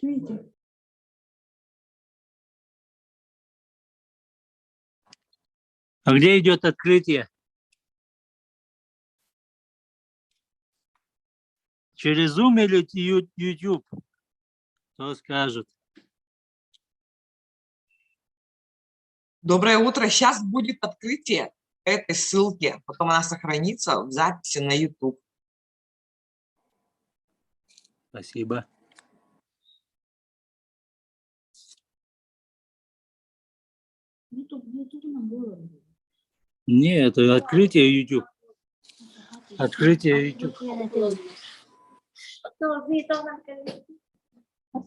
Видите? А где идет открытие? Через Zoom или YouTube? Кто скажет? Доброе утро. Сейчас будет открытие этой ссылки. Потом она сохранится в записи на YouTube. Спасибо. Нет, это открытие YouTube. Открытие YouTube.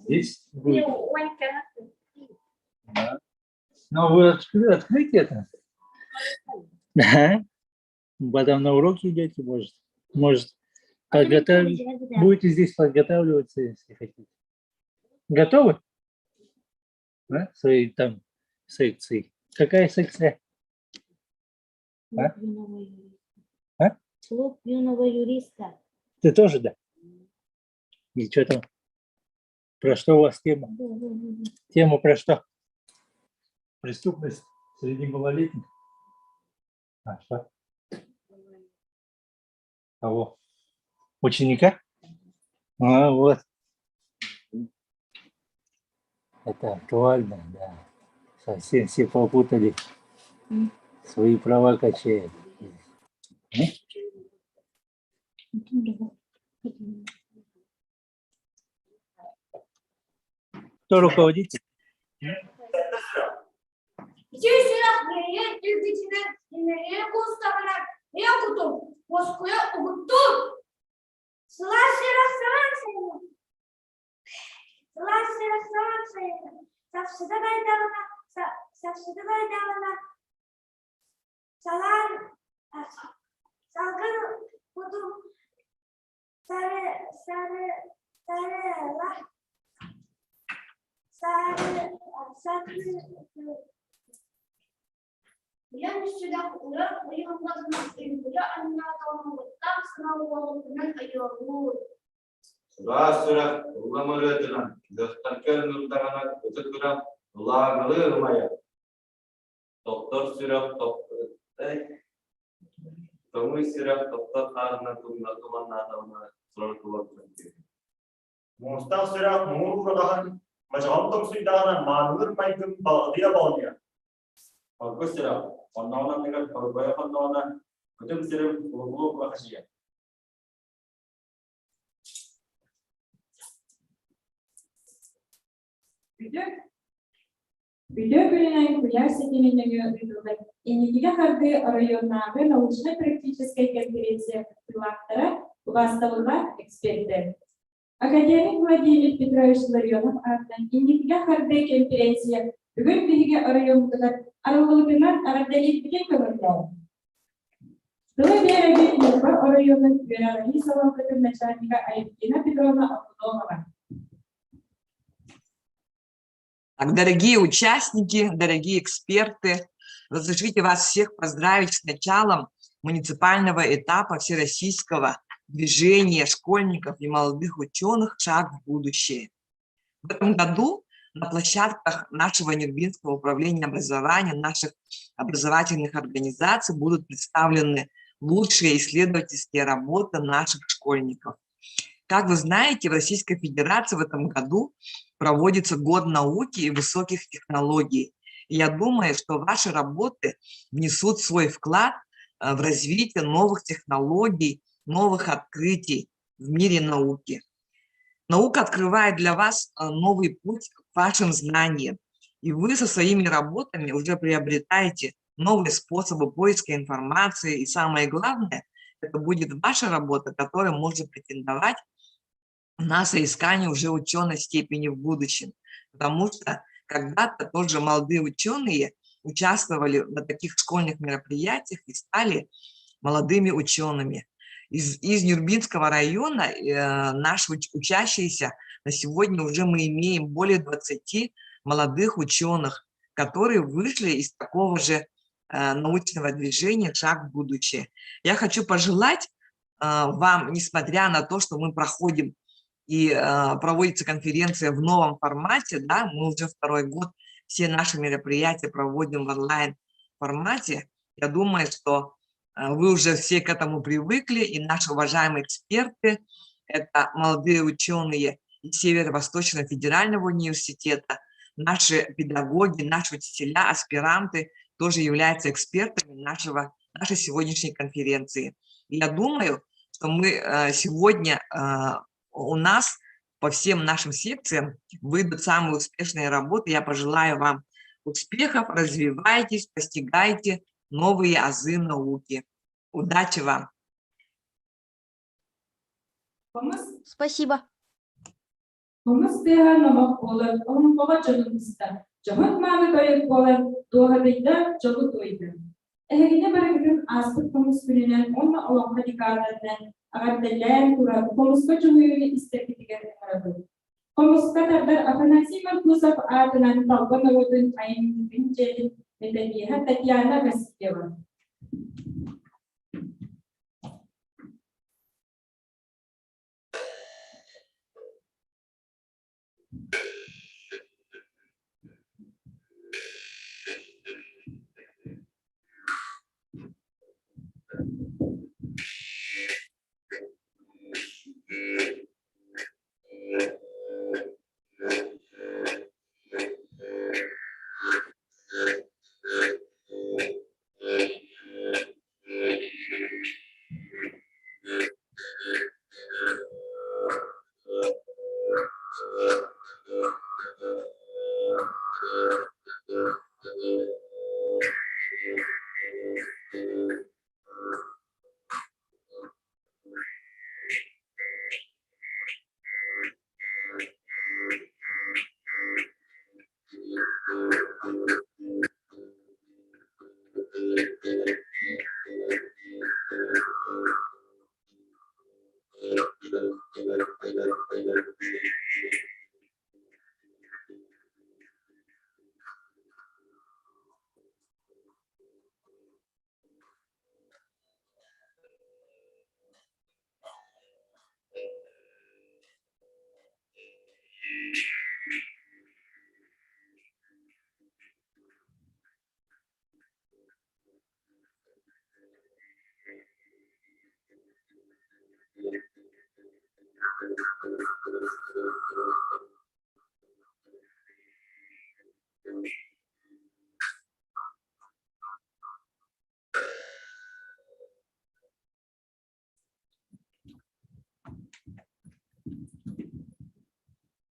Здесь будет. Да. Но вы открытие-то? Да. Потом на уроки идете, может подготовить. Будете здесь подготавливаться, если хотите. Готовы? Да? Свои там секции. Какая секция? А? Клуб юного юриста. Ты тоже, да? И что там? Про что у вас тема? Тема про что? Преступность среди малолетних? А, что? Кого? Ученика? А, вот. Это актуально, да. Совсем все попутали. Свои права качают. Кто руководитель? Я sudah ulang Surah ulamalardan daftarkan nurdanan utukuram ulamalı rumaya. Doktor Surah doktor Tomu Surah doktor karna tumna tumanna tamna Surah tuwakkan. Mustafa Surah mururahan majhantum suidanan manur maikum dia bawnya. Bagus Surah. Orang-orang dengan berbaya orang-orang itu Surah ulamalı bahasa. Видео кулинария семейного видео. Индия харды районного научно-практической конференции филактора властового эксперта. Академик Владимир Петрович Ларионов артан Индия харды конференция бүгін биге районного аралыгынан арадалит биген көмөрлөр. Дылы беребет районның верарани саламаты начальника Алевтина Петровна Абдулова. Так, дорогие участники, дорогие эксперты, разрешите вас всех поздравить с началом муниципального этапа всероссийского движения школьников и молодых ученых «Шаг в будущее». В этом году на площадках нашего Нюрбинского управления образования, наших образовательных организаций будут представлены лучшие исследовательские работы наших школьников. Как вы знаете, в Российской Федерации в этом году проводится год науки и высоких технологий. И я думаю, что ваши работы внесут свой вклад в развитие новых технологий, новых открытий в мире науки. Наука открывает для вас новый путь к вашим знаниям. И вы со своими работами уже приобретаете новые способы поиска информации. И самое главное, это будет ваша работа, которая может претендовать на соискание уже ученой степени в будущем. Потому что когда-то тоже молодые ученые участвовали на таких школьных мероприятиях и стали молодыми учеными. Из Нюрбинского района наши учащиеся на сегодня уже мы имеем более 20 молодых ученых, которые вышли из такого же научного движения «Шаг в будущее». Я хочу пожелать вам, несмотря на то, что мы проходим и проводится конференция в новом формате, да, мы уже второй год все наши мероприятия проводим в онлайн-формате. Я думаю, что вы уже все к этому привыкли, и наши уважаемые эксперты, это молодые ученые из Северо-Восточного федерального университета, наши педагоги, наши учителя, аспиранты тоже являются экспертами нашей сегодняшней конференции. И я думаю, что мы сегодня у нас по всем нашим секциям выйдут самые успешные работы. Я пожелаю вам успехов, развивайтесь, постигайте новые азы науки. Удачи вам! Спасибо. Комусь новых болар, он жолымызда. Жохот маны тойып болар, доғадайда жолы тойды. Әгіне барагының аспыт комусь күнінен, онна олаққа дикададынан, ағардайлан турады, комуська жолуыны истеркетігерді қарады. Комуська тардар Афанасий Маркусов атынан талбан өтін айымдың жерін мәдәбиеті Татьяна Васильева.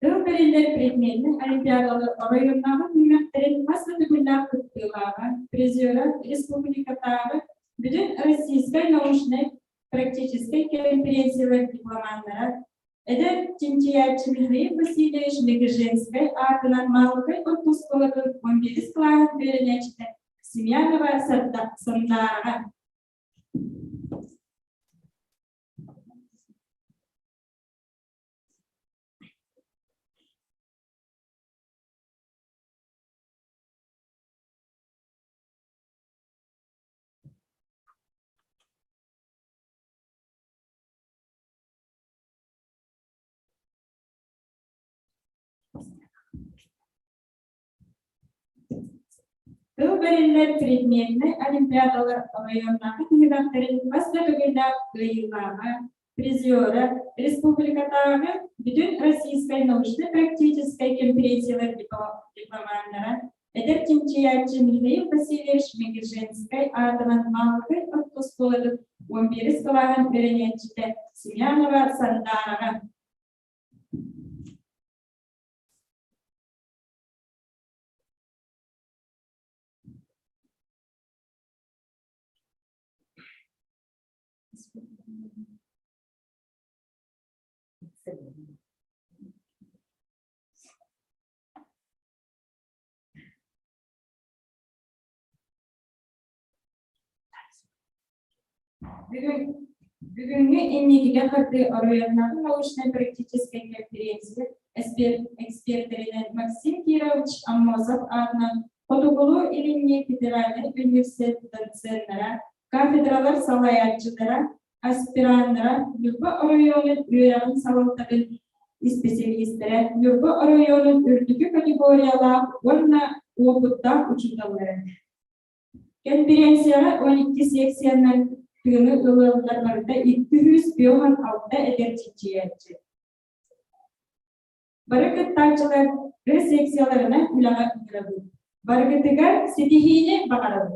Öğrenciler predmetinin olimpiyadalı oyunlarının hürmetlerin masada günler kutluyorlar. Призера республикатағы bütün российской научной практической конференциялар дипломанттары Эдер Тимчиячимилли Васильевич Легеженской атынан малыкай отпускаларын 11 класс беренечті Семьянова Сандарға. Öğrenciler predmetini olimpiyadalar oyunlarının hürmetlerin masada günler kutluyorlar. Призера республикатағы bütün российской научно-практической конференциялар дипломанттары Эдер Тимчиячимилли Васильевич Легеженской атынан малыкай отпускаларын 11 класс беренечті Семьянова Сандарға. Бүгінгі эмнегеге қырды оройынағы научно-практической конференция эксперттерінен Максим Кирович Аммозов атынан Фотоколу Илинне федеральный университет доценттері, кафедралар салаятчылары, аспиранттары, Люба оройының үйерағын салалтығын специалистлere Nurgu rayonun ürtükü kategoriyalar onunla oputtan uçutaları. Konferensiyaya 12 seksiyanın tığını ılığlarında 200 biyohan altta ederçiçiyetçi. Barakıttaçılar seksiyalarına mülağa edilir. Barakıtıgar sitihini bakarır.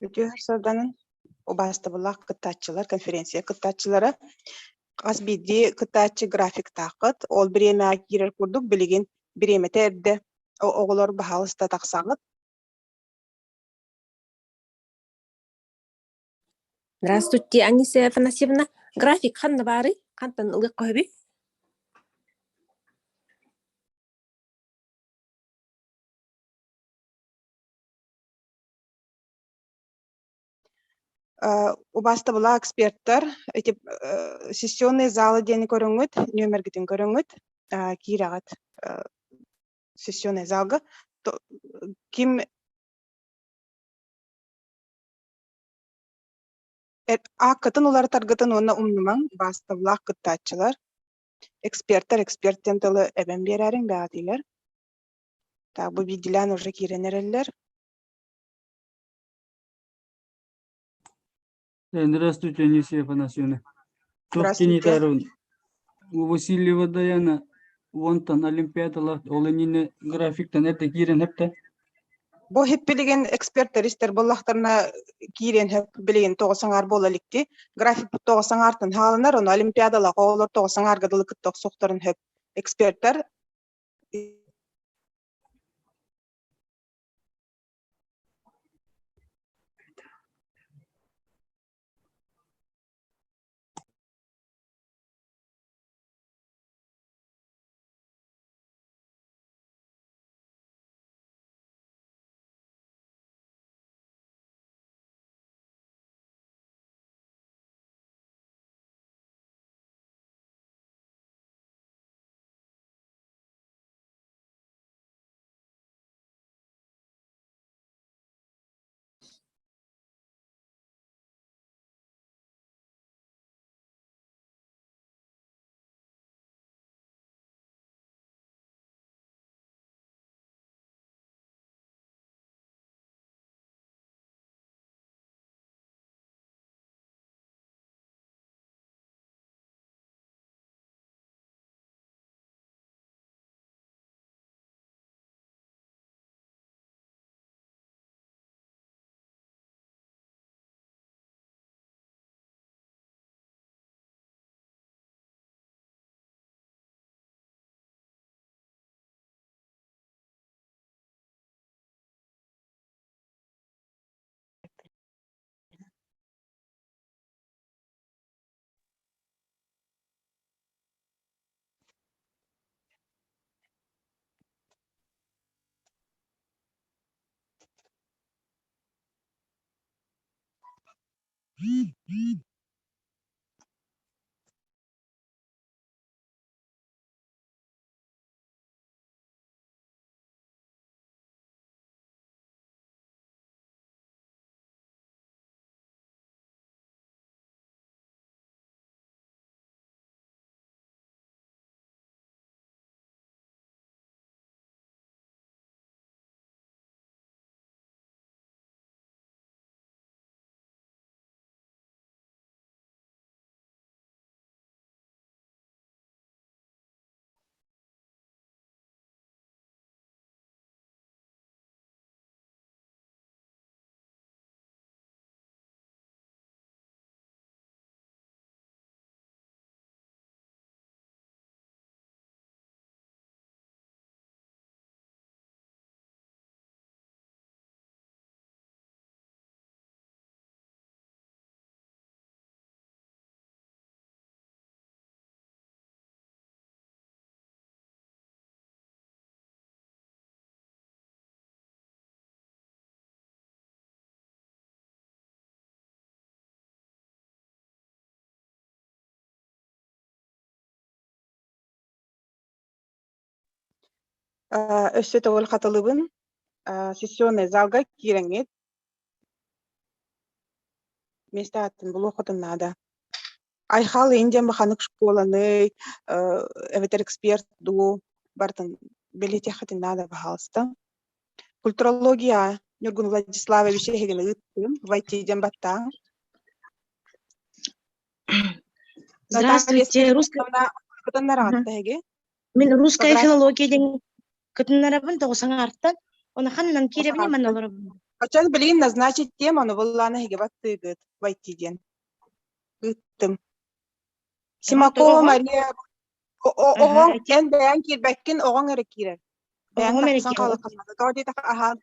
Bütün sardanın o basta bulak kıtaççılar, konferansiya kıtaççılara Asbidi kıtaççı grafik taqıt, ol bir yemeğe girer kurduk, bilgin bir yemeğe erdi. Oğullar bahalısta taqsağıt. Здравствуйте, Анисия Афанасьевна. График ханна бары, хантан ылгы койби. O basta bulak ekspertler, etip sessionный zалы deni көрөңөт, нөмергитин көрөңөt, кирагат sessionный залга. Kim Akkatın olar targıtın ona umnuman basta bulak kıtaççılar. Ekspertten tılı eben bererin beğatiler. Bu bilgiler orada kirenerler. Здравствуйте, Анисия Афанасьевна. Здравствуйте. Тарун. У Васильева Даяна Вонтан Олимпиадалар оленине графиктан это кирен хепте. Bu hep bilgen ekspertler ister bollaktarına kiren hep bilgen toğsangar bolalikti. Grafik toğsangartın halınar onu olimpiyadala qoğulur toğsangar gadılık toğsoktarın hep ekspertler. Өссө тогул хатылыбын сессионный залга киреңет. Месте атын бұл оқытын нада. Айхал индиан баханық школаны, эветер эксперт ду бартын белете хатын нада бахалста. Культурология Нюргун Владиславович егін ыттым, вайтиден баттан. Здравствуйте, Мен русская филология деген кытынарабын тоғысаң арттан. Оны ханнан керебіне мен оларабын. Қачан білейін назначить теманы болланы хеге баттыгыт вайтиден. Ыттым. Симакова Мария оғын кен бәян кирбәккен оғын әрі кирер. Бәян тақсан қалы қанады.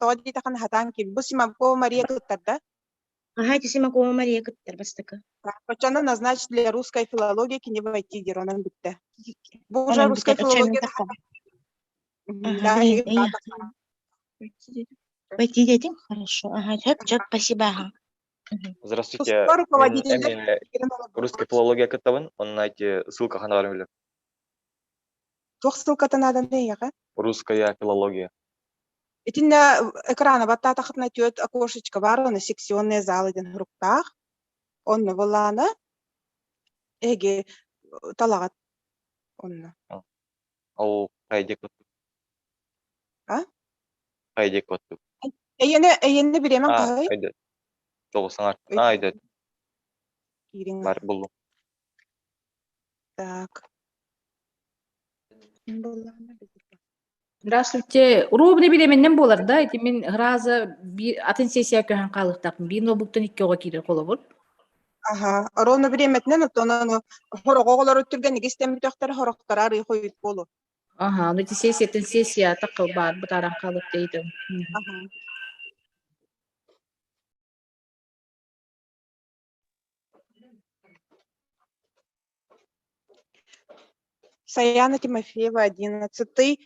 Тоғады тақын хатан кир. Бұл Симакова Мария кыттарда. Ага, это Симакова Мария кыттар бастыка. Қачаны назначить для русской филологии кене вайтидер, онан бітті. Бұл уже русская филология. Пойти дедим? Хорошо. Ага, так, спасибо. Ага. Здравствуйте. Русская филология кытабын, onun айти ссылка хана бар. Жоқ ссылката надо неяға? Русская филология. Итинне экрана батта тахтна тёт окошечко бар, оны секционный зал иден руктах. Онны боланы эге талагат. Онны. Ал кайдек көттү. А? Кайдек көттү. Эйене биремен кай. Кайды. Тоғысаң арттан. Айды. Бар болду. Так. Здравствуйте. Урубны билеменнен болар да. Эти мен раза атын сессия көһөн калыктакмын. Би ноутбуктан 2-га кирер колобур. Ага. Ровно биреметнен отоны хорогоголор өттүрген игестен бүтөктөр хороктор ары коюп болу. Ага, ну эти сессия такыл бар, бутаран калып дейдим. Ага. Саяна Тимофеева, 11-й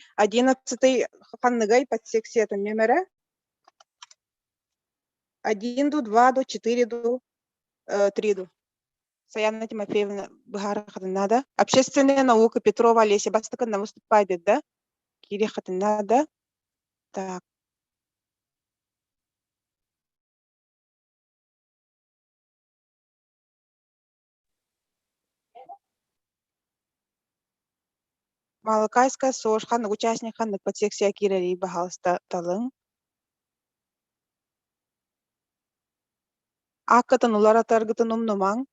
ханныгай подсекцията номера 1 до 2 до 4 до 3 до. Саяна Тимофеевна Бхара Хатанада. Общественная наука Петрова Олеся Бастакана выступает, да? Кири Хатанада. Так. Малакайская СОЖ, ханнык участник ханнык подсекция кирери бахалста талың. Аккатын улара таргытын умнумаң.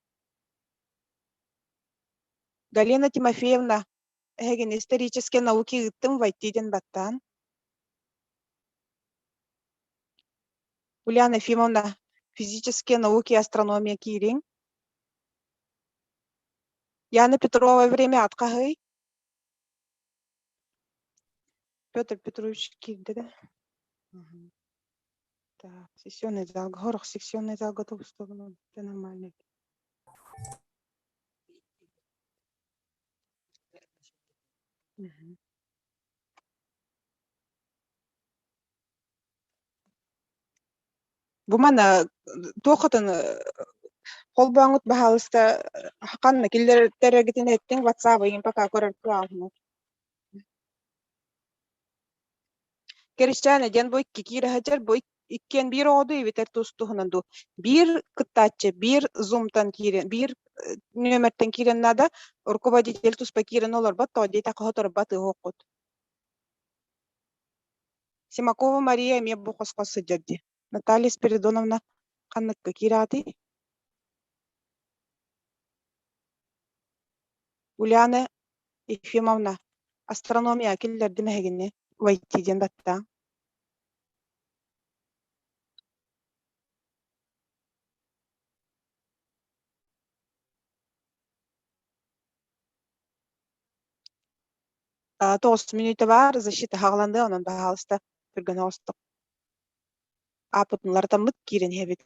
Галина Тимофеевна, эгин исторические науки ыттым вайтиден баттан. Ульяна Ефимовна, физические науки и астрономия кирин. Яна Петрова, время откахай. Петр Петрович кирди, да? Так, сессионный зал, горох, сессионный зал готов, что это нормально. Бумана тоқытын қолбаңыт бағалыста қанны келдер тәрегетін еттің ватсабы ең пока көрір құлағыны. Керіштәне ден бой кекері хәджер бой иккен бір оғды еветер тұстығынынду. Bir кыттачы, bir зумтан кирен, bir нөмірттен кирен нада руководитель тұспа кирен олар бат, тоғды тақы ғотыр баты оқыд. Симакова Мария ме бұқысқасы деді. Наталья Спиридоновна қанныққа кираты. Ульяна Ефимовна астрономия келдерді мәгіне вайтиден батта. Тоғыз минуты бар, защита хағыланды, онын бағалыста түрген оғыстық. Апытынлар тамыт кирен хебет.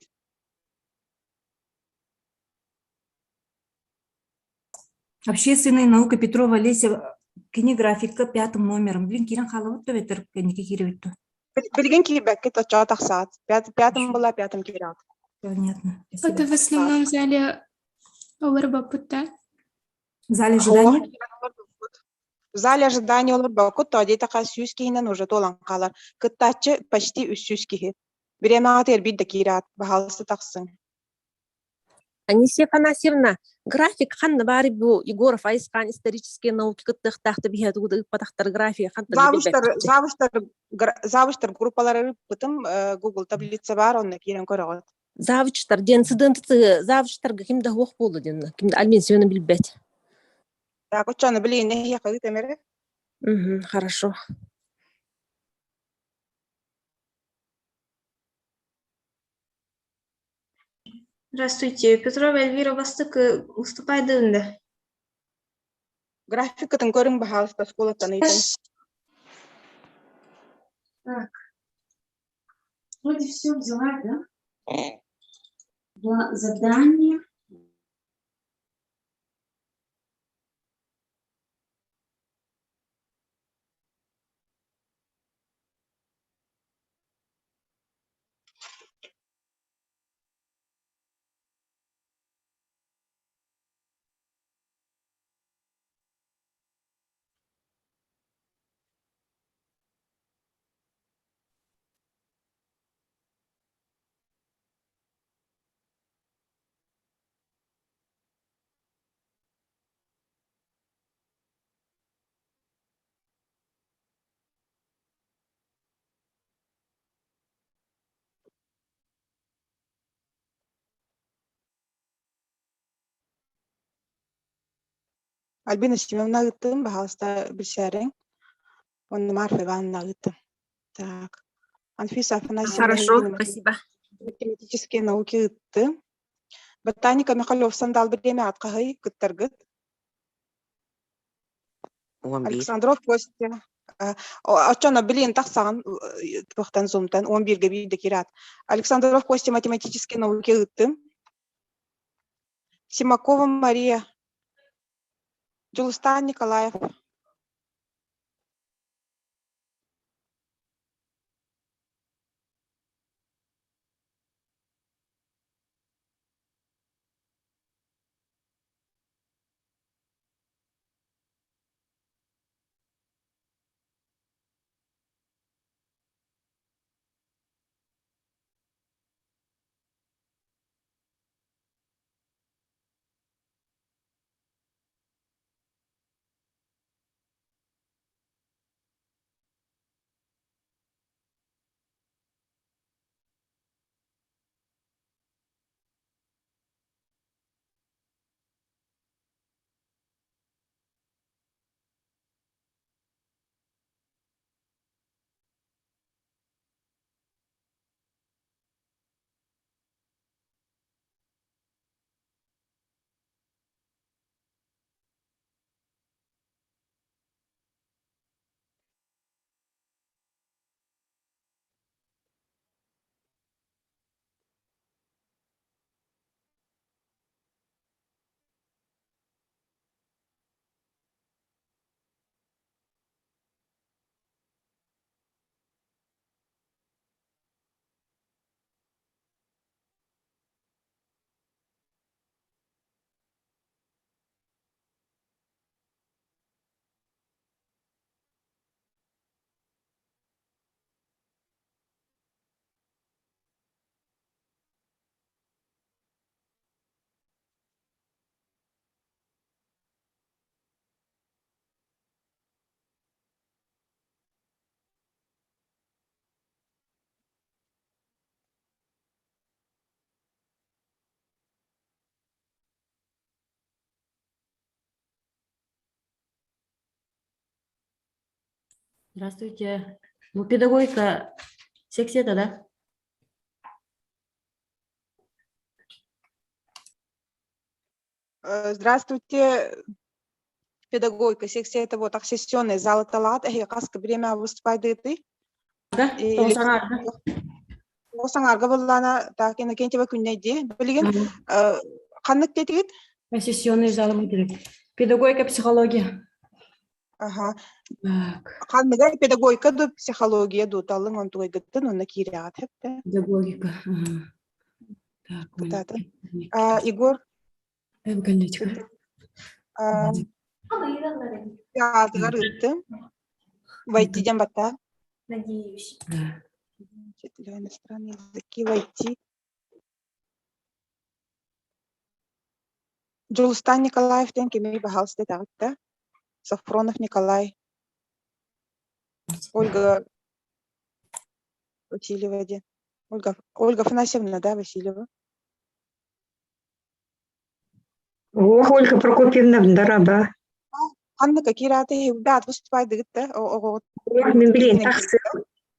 Общественная наука Петрова Олеся, кинеграфика 5 номером. Блин, кирен халавыт да ветер, кенеке киревитту. Білген кирбәкке тача тақсат. 5 была, 5 кирят. Понятно. Это в основном в зале Овербапута. В зале ожидания? В зале ожидания олар бакут, то дейта ка 100 кихинен уже толан калар. Кыттачы почти 300 кихи. Биремага тербит да кират, бахалысы таксын. Анисия Афанасьевна, график ханна бары бу Егоров Айскан исторические науки кыттыктахты бихет уды патахтар графия хантар Завуштар группалары бытым Google таблица бар, онны кирен көрөгөт. Завучтар ден студенты завучтарга кимде хук болду ден кимде альмен сөнө билбет. Так, учаны билейин, я кыды темере. Хорошо. Здравствуйте, Петрова Эльвира Восток выступает дында. График кытын көрүң бахалыста школа таныйтын. Так. Вроде все взяла, да? Задание. Альбина Семеновна гыттым бахалыста билсәрең. Онны Марфа Ивановна гыттым. Так. Анфиса Афанасьевна. Хорошо, спасибо. Математические науки гытты. Ботаника Михайлов сандал бирдеме аткахай гыттаргыт. Александров Костя. Очона билин таксаган тохтан зумтан 11-ге бийде кират. Александров Костя математические науки гытты. Симакова Мария. Джулстан Николаев. Здравствуйте. Вы педагогика секцияда, да? Здравствуйте. Педагогика секция это вот сессионный зал талат, каска время выступает ты. Да, Осаңарга буллана так ина кенче күннеди. Билген канык кетет? Сессионный зал керек. Педагогика, психология. Ага. Каныга педагогика до психология до талын он туй гыттын, онна кирят хеп. Педагогика. Так. Егор. Ятыгар ыттым. Войти ден бата. Надеюсь. Учителя иностранные языки войти. Джулстан Николаев тен кемей бахалсты тагытта. Сафронов Николай. Ольга Васильева ден. Ольга Афанасьевна, да, Васильева. Ольга Прокопьевна Дараба. Анна какие-то да, выступает дыгытта. Мен билейин таксы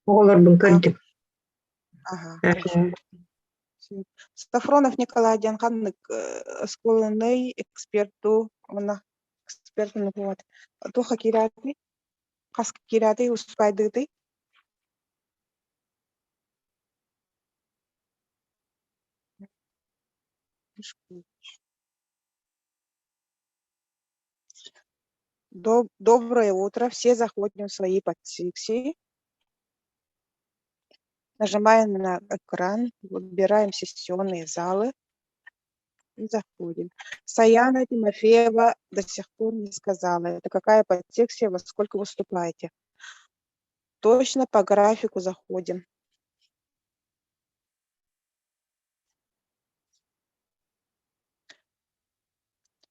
оголордун көрдүм. Ага. Сафронов Николай ден ханнык школьный эксперту, она экспертный вот. Тоха кираты, кас кираты выступает дыгыты. Доброе утро. Все заходим в свои подсекции. Нажимаем на экран, выбираем сессионные залы и заходим. Саяна Тимофеева до сих пор не сказала, это какая подсекция, во сколько выступаете. Точно по графику заходим.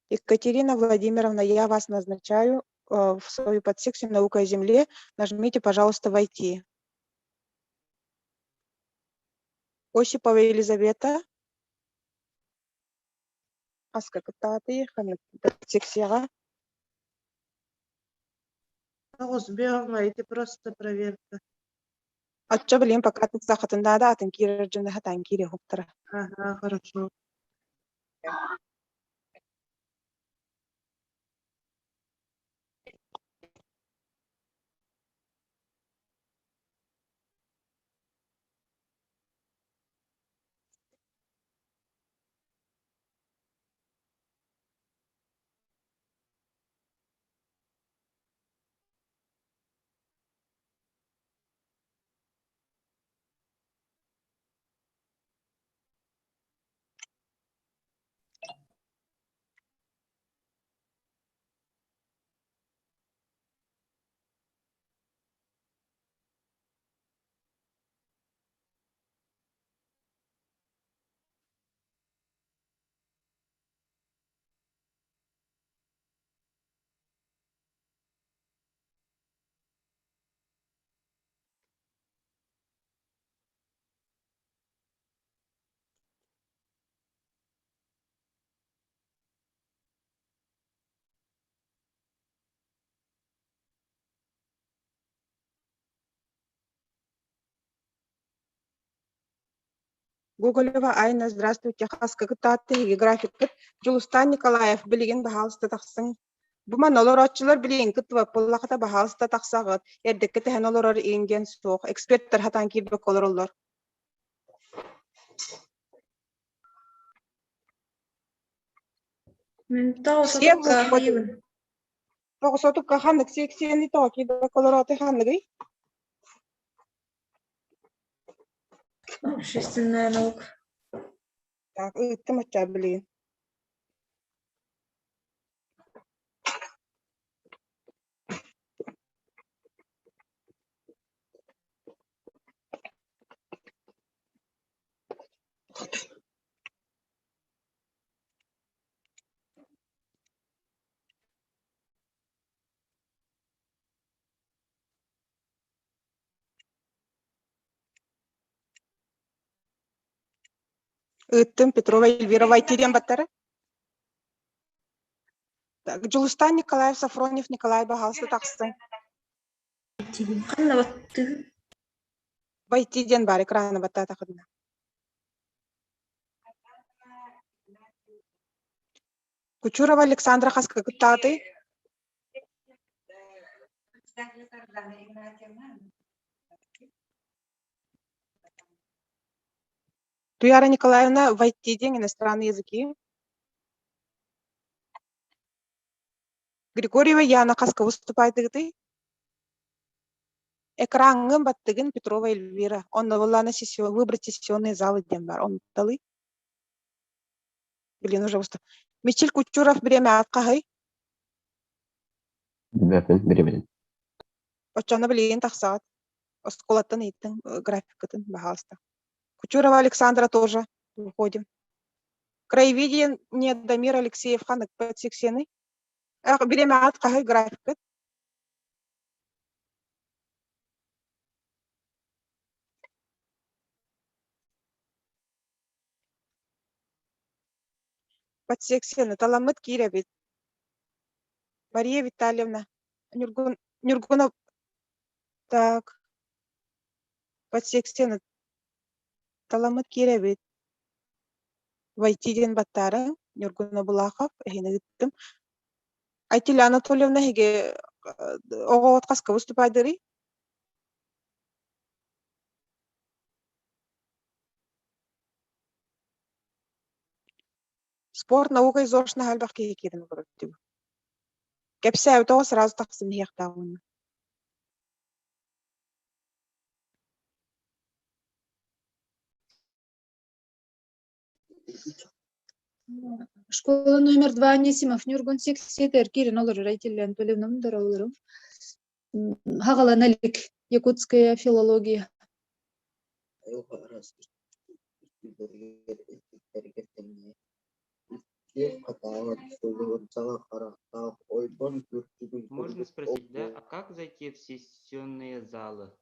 Екатерина Владимировна, я вас назначаю в свою подсекцию «Наука о земле». Нажмите, пожалуйста, «Войти». Осипова Елизавета. Аска Кататы, подсекция. Это просто проверка. Отча блин, пока ты захотен да, танкире джинда танкире хуптара. Ага, хорошо. Гоголева Айна, здравствуйте. Хаска Кататы, график. Джулстан Николаев, билеген бахалста таксын. Бума нолоротчылар билеген кытва поллахата бахалста таксагыт. Эрдекке тehen олорор инген соқ. Эксперттер хатан кирбек олороллор. Тоғысотук каханнык сексиени тоға кирбек олороты ханныгы. Общественная наука. Так, ты моча, блин. Ыттым Петрова Эльвира Вайтирен баттары. Так, Джулстан Николаев, Сафронев Николай бахалста таксын. Вайтирен бар экраны батта такыдна. Кучурова Александра Хаска Кататы. Туяра Николаевна, Вайтирен, иностранные языки. Григорьева Яна Хаска выступает игты. Экрангын баттыгын Петрова Эльвира. Он навалана сессию, выбрать сессионные залы дембар. Он талы. Блин, уже выступ. Мичель Кучуров, время откахай. Bilmepin, bilemedin. Оччоно билигин тахсаат. Осколаттан иттин графикатын бахалста. Кучурова Александра тоже выходим. Краеведение Дамир Алексеев ханык подсексены. Биремаат кахы графикат. Подсексены таламыт киребит. Мария Витальевна. Нюргунов. Так. Подсексены таламыт киребит. Вайтидин баттары. Нюргунов Булахов. Эхинегиттим. Айтиля Анатольевна хеге оғуат қасқа выступайдыры. Спорт, наука и зошна хальбах кекедім көрөттүгү. Кепсе әуті сразу тақсын хияқтауыны. Школа номер 2 Анисимов Нюргун сексетер кирин олар Айтиля Анатольевна оларым. Хагаланалик якутская филология. Можно спросить, да, а как зайти в сессионные залы?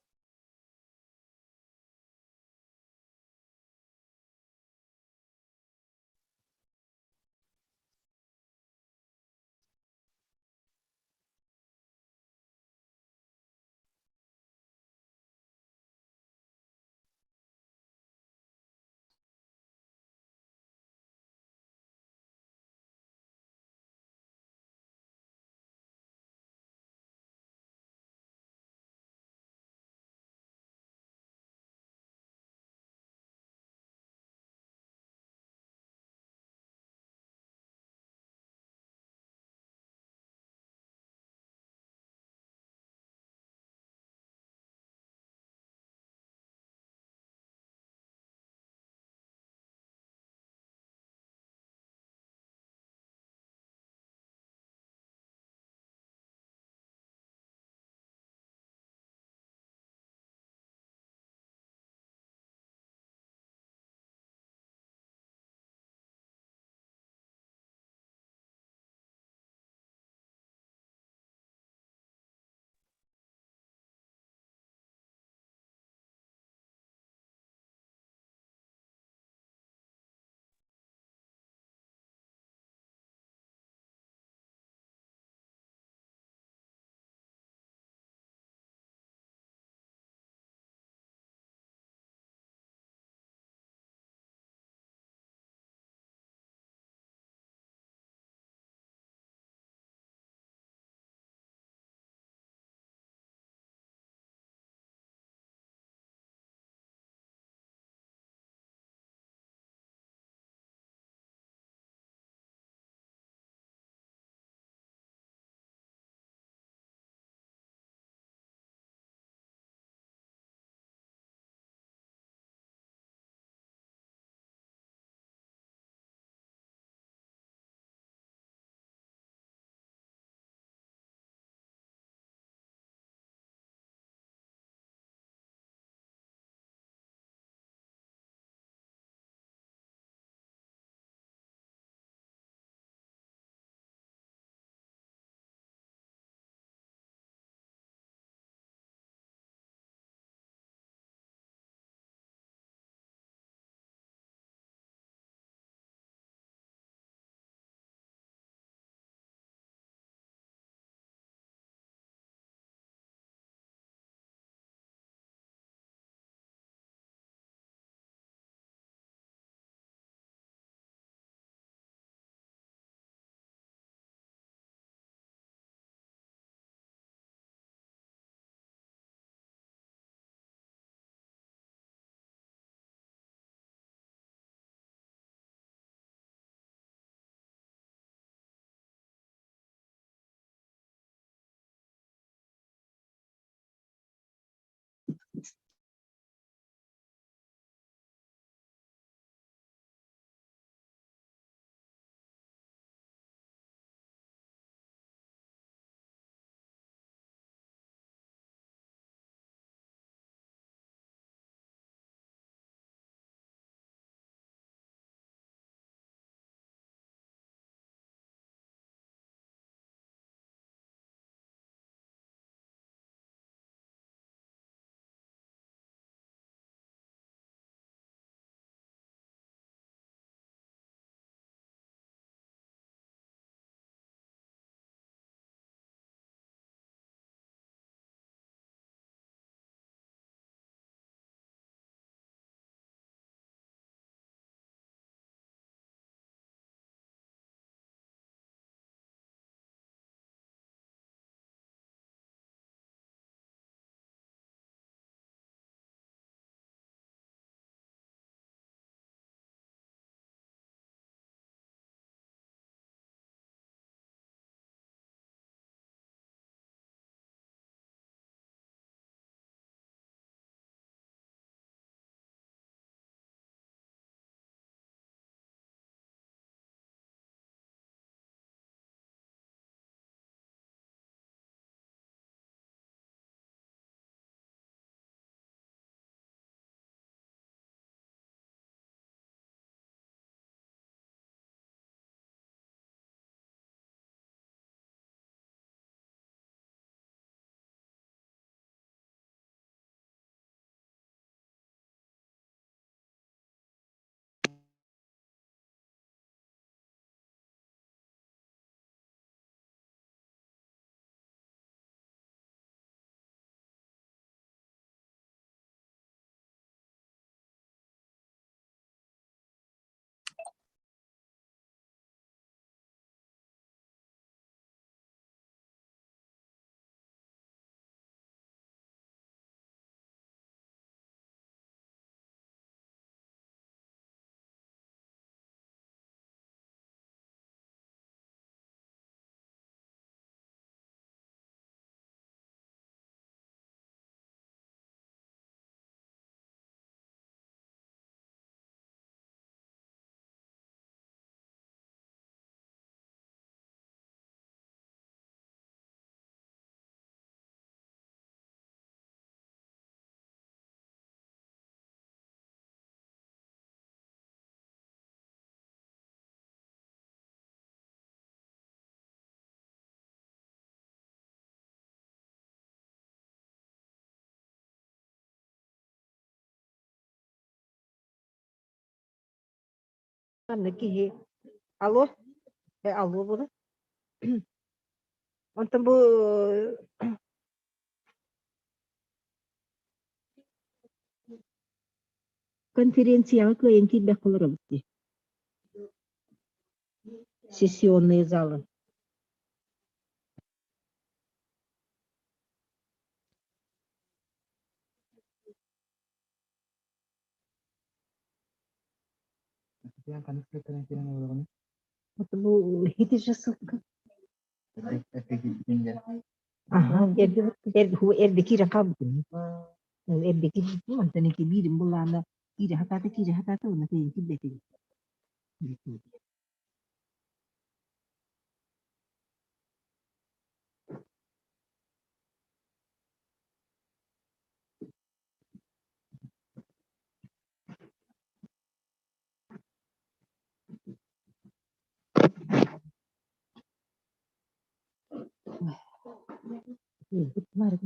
Anneki he. Alo. Alo bunu. Ondan bu конференцияға көйін келбек болырмыз де. Сессионный залы. Вот bu hiti жасылка. Aha, erdi rakam. Erdi kiri mantan ki birim bulana kiri hatata ona kayin kibeti. Mari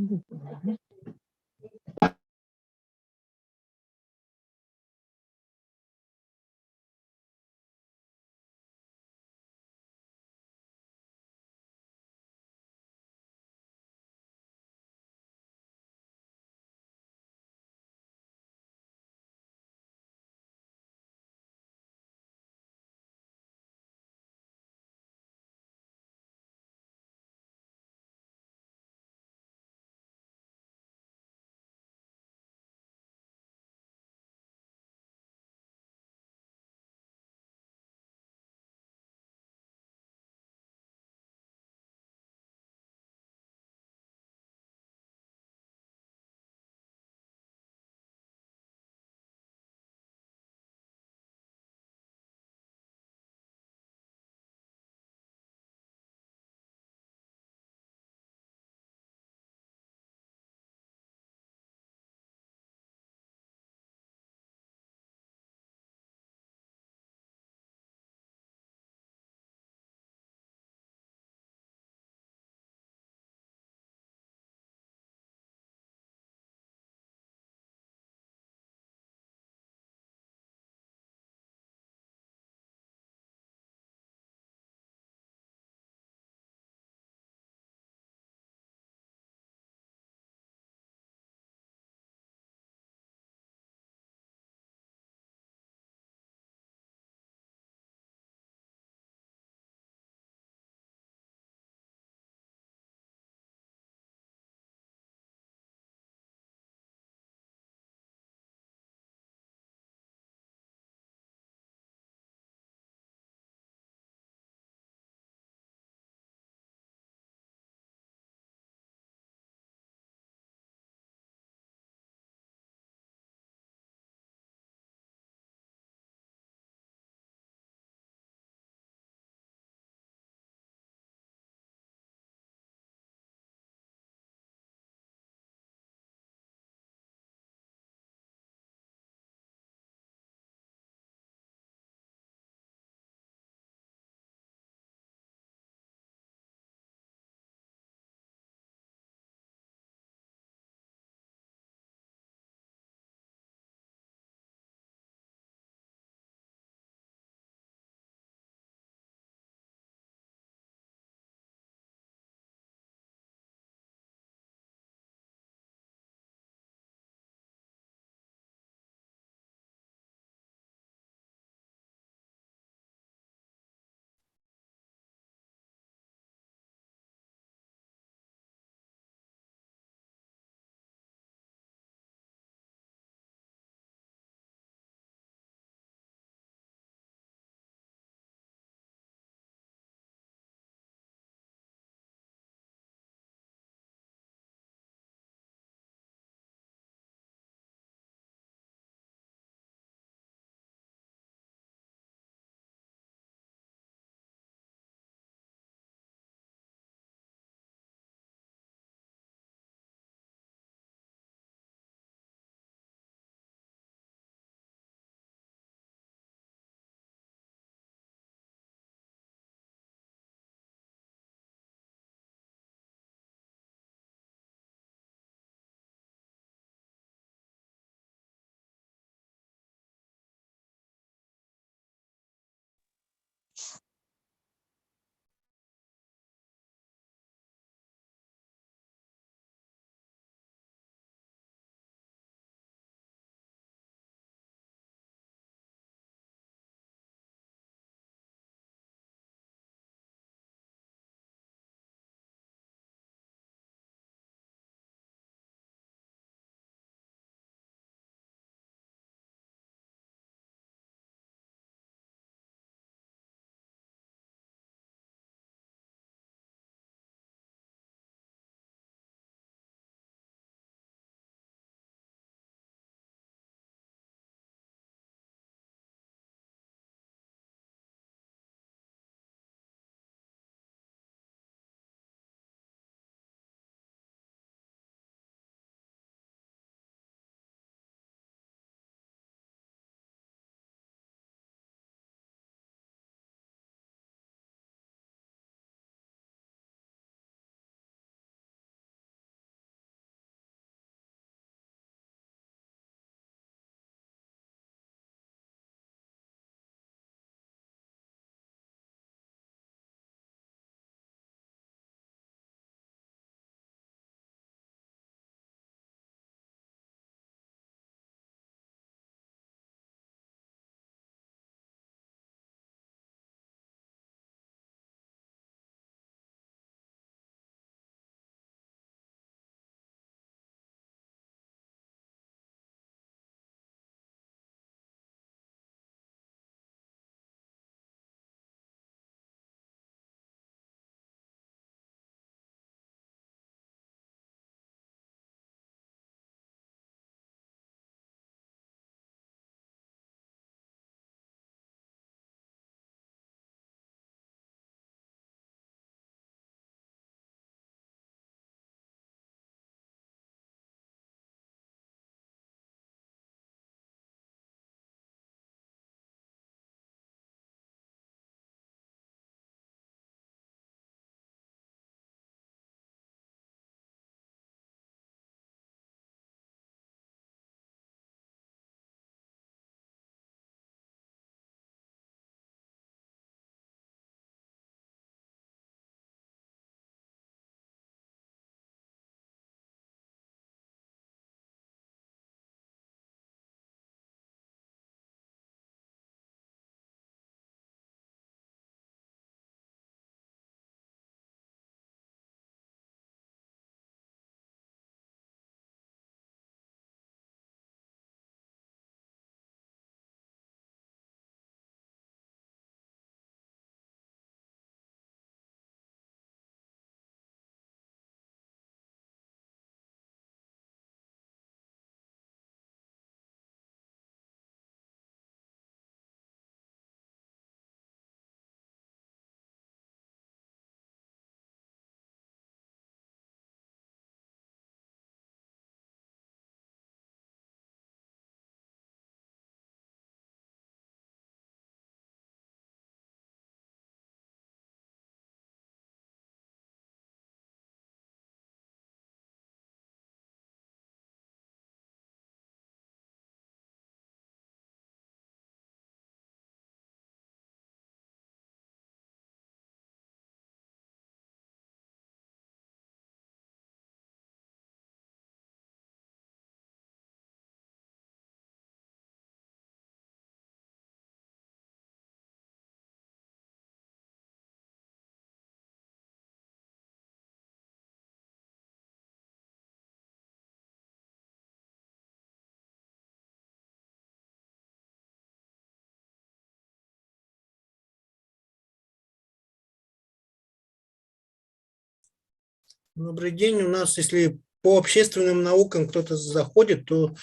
Добрый день. У нас, если по общественным наукам кто-то заходит, то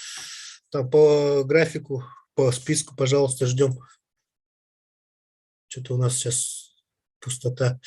там по графику, по списку, пожалуйста, ждем. Что-то у нас сейчас пустота.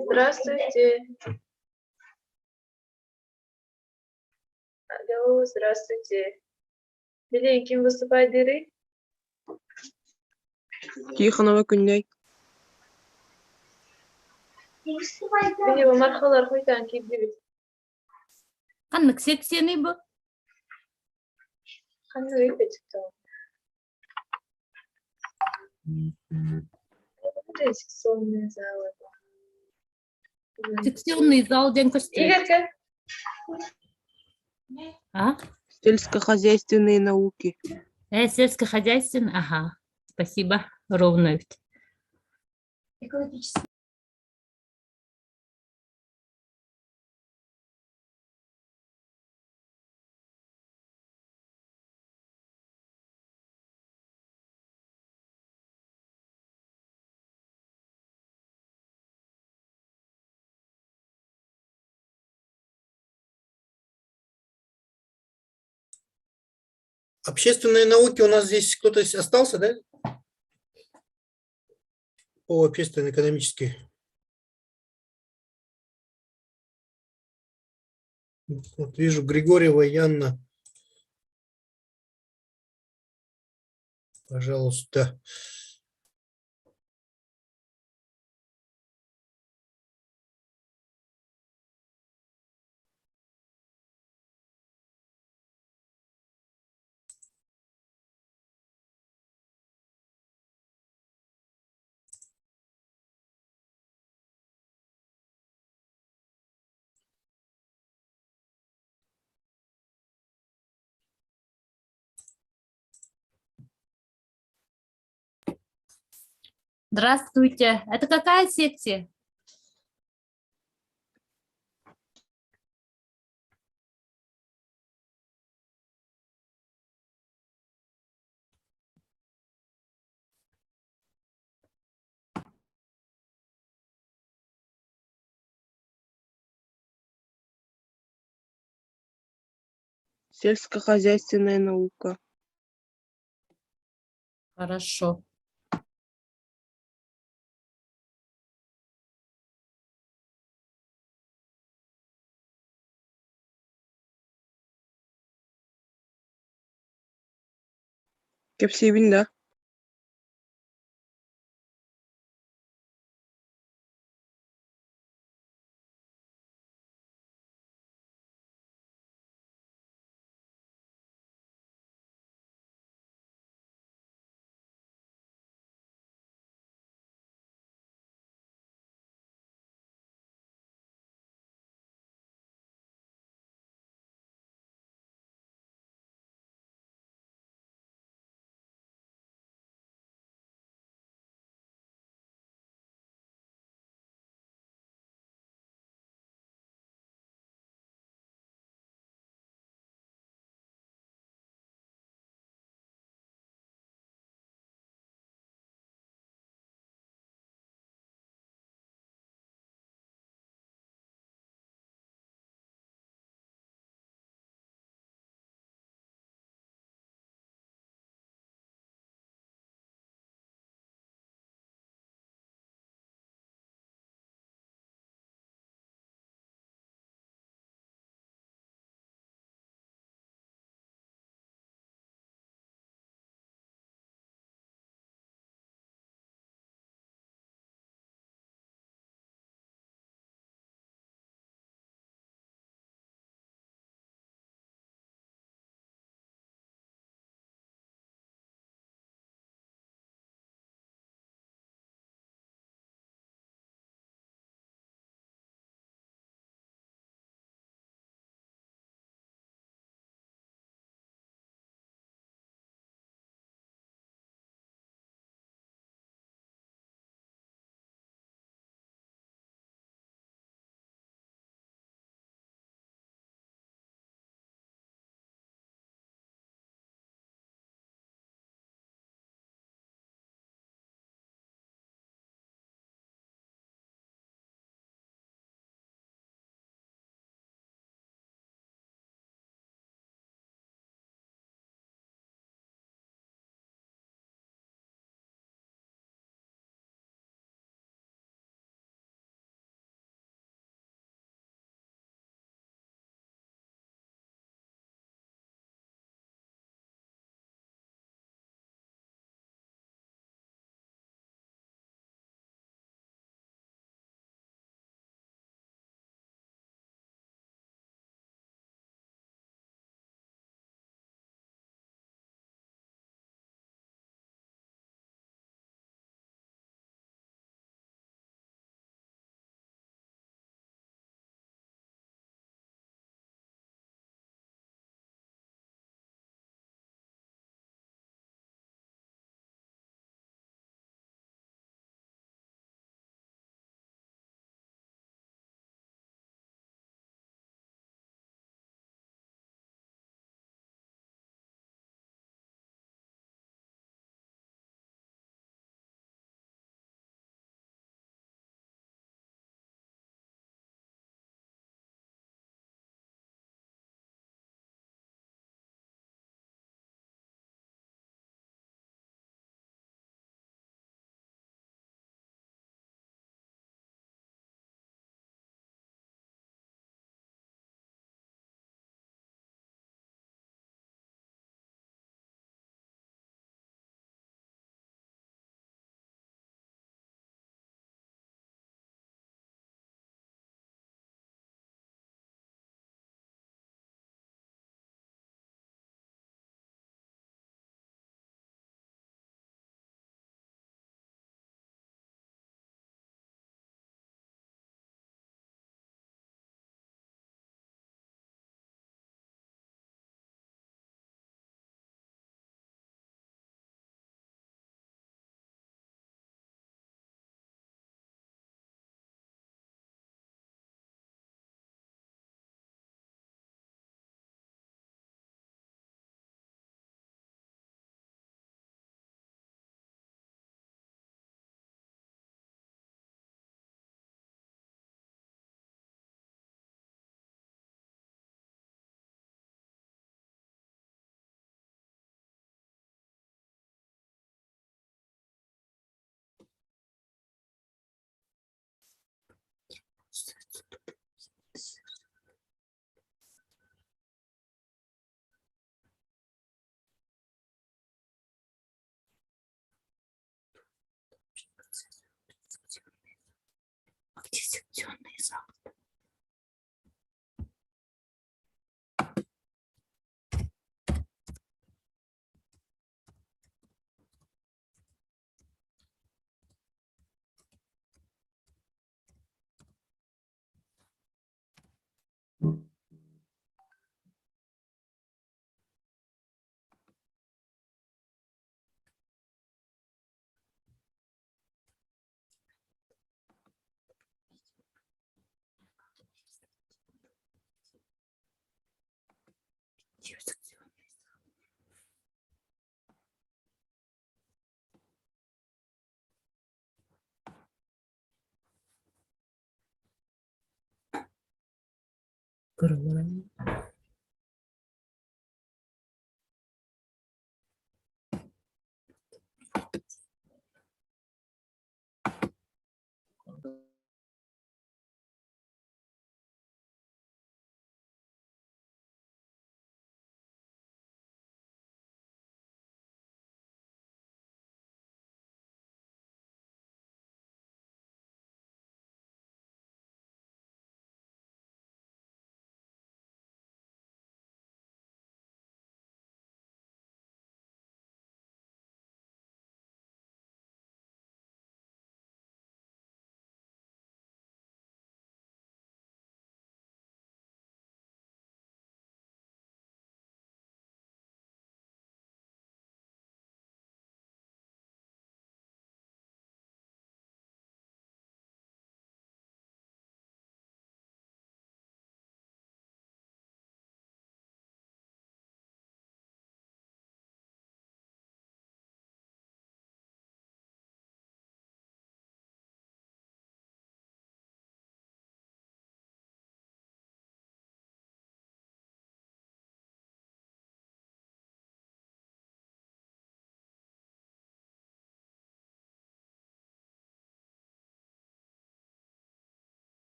Здравствуйте. Алло, здравствуйте. Билейин ким выступает дери? Тихонова Күннәй. Били мархалар хойтан ким дебит. Каннык секцияны бу? Ханны репетиктор. Секционный зал. Секционный зал ден көстө. Игорька. А? Сельскохозяйственные науки. Сельскохозяйственный, ага. Спасибо, ровно ведь. Экологический. Общественные науки у нас здесь кто-то остался, да? По общественно-экономической. Вот вижу Григорьева Янна. Пожалуйста. Здравствуйте. Это какая секция? Сельскохозяйственная наука. Хорошо. Кепсибин, да?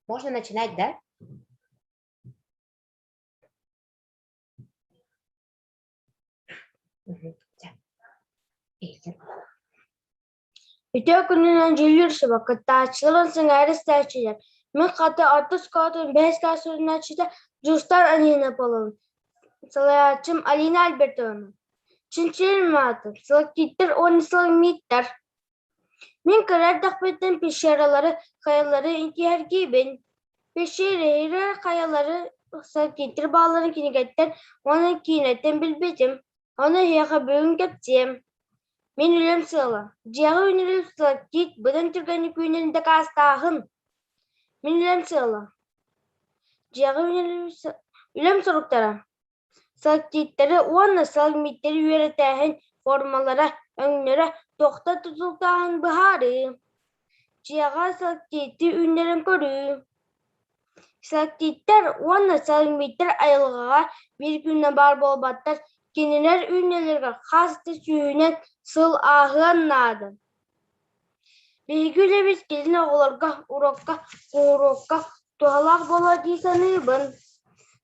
Можно начинать, да? Ütö gününden jülürse bakıttaçılığın sınırı stachılar. Мен қаты артыс қатын бәс кәсірін әчіде жустар Алина Павловна. Салаячым Алина Альбертовна. Чинчилин атым. Салактиттер, оны салмиттер. Мен кірер дақпеттен пешералары, қаялары интияр кейбін. Пешерері қаялары салактиттер bağları кинегеттер, оны кейінеттен білбетім. Оны яға бөгін кептем. Мен үлем сыла. Жағы өнерім салактит, бұдан түргені күйінерінде қастағын. Мен үлем сыла. Жағы үлем соруктара. Салактиттері, оны салмиттері үйретәхін формалара, өңнері тоқта тұтылтағын бұхары. Жағы салактитті үнерін көрі. Салактиттер, оны салмиттер айылғаға бір күнне бар болбаттар, кенелер үнелерге қасты сүйінен сыл ағыннады. Бейгілі біз келін оғыларға, урокка, туғалақ бола дейсаныбын.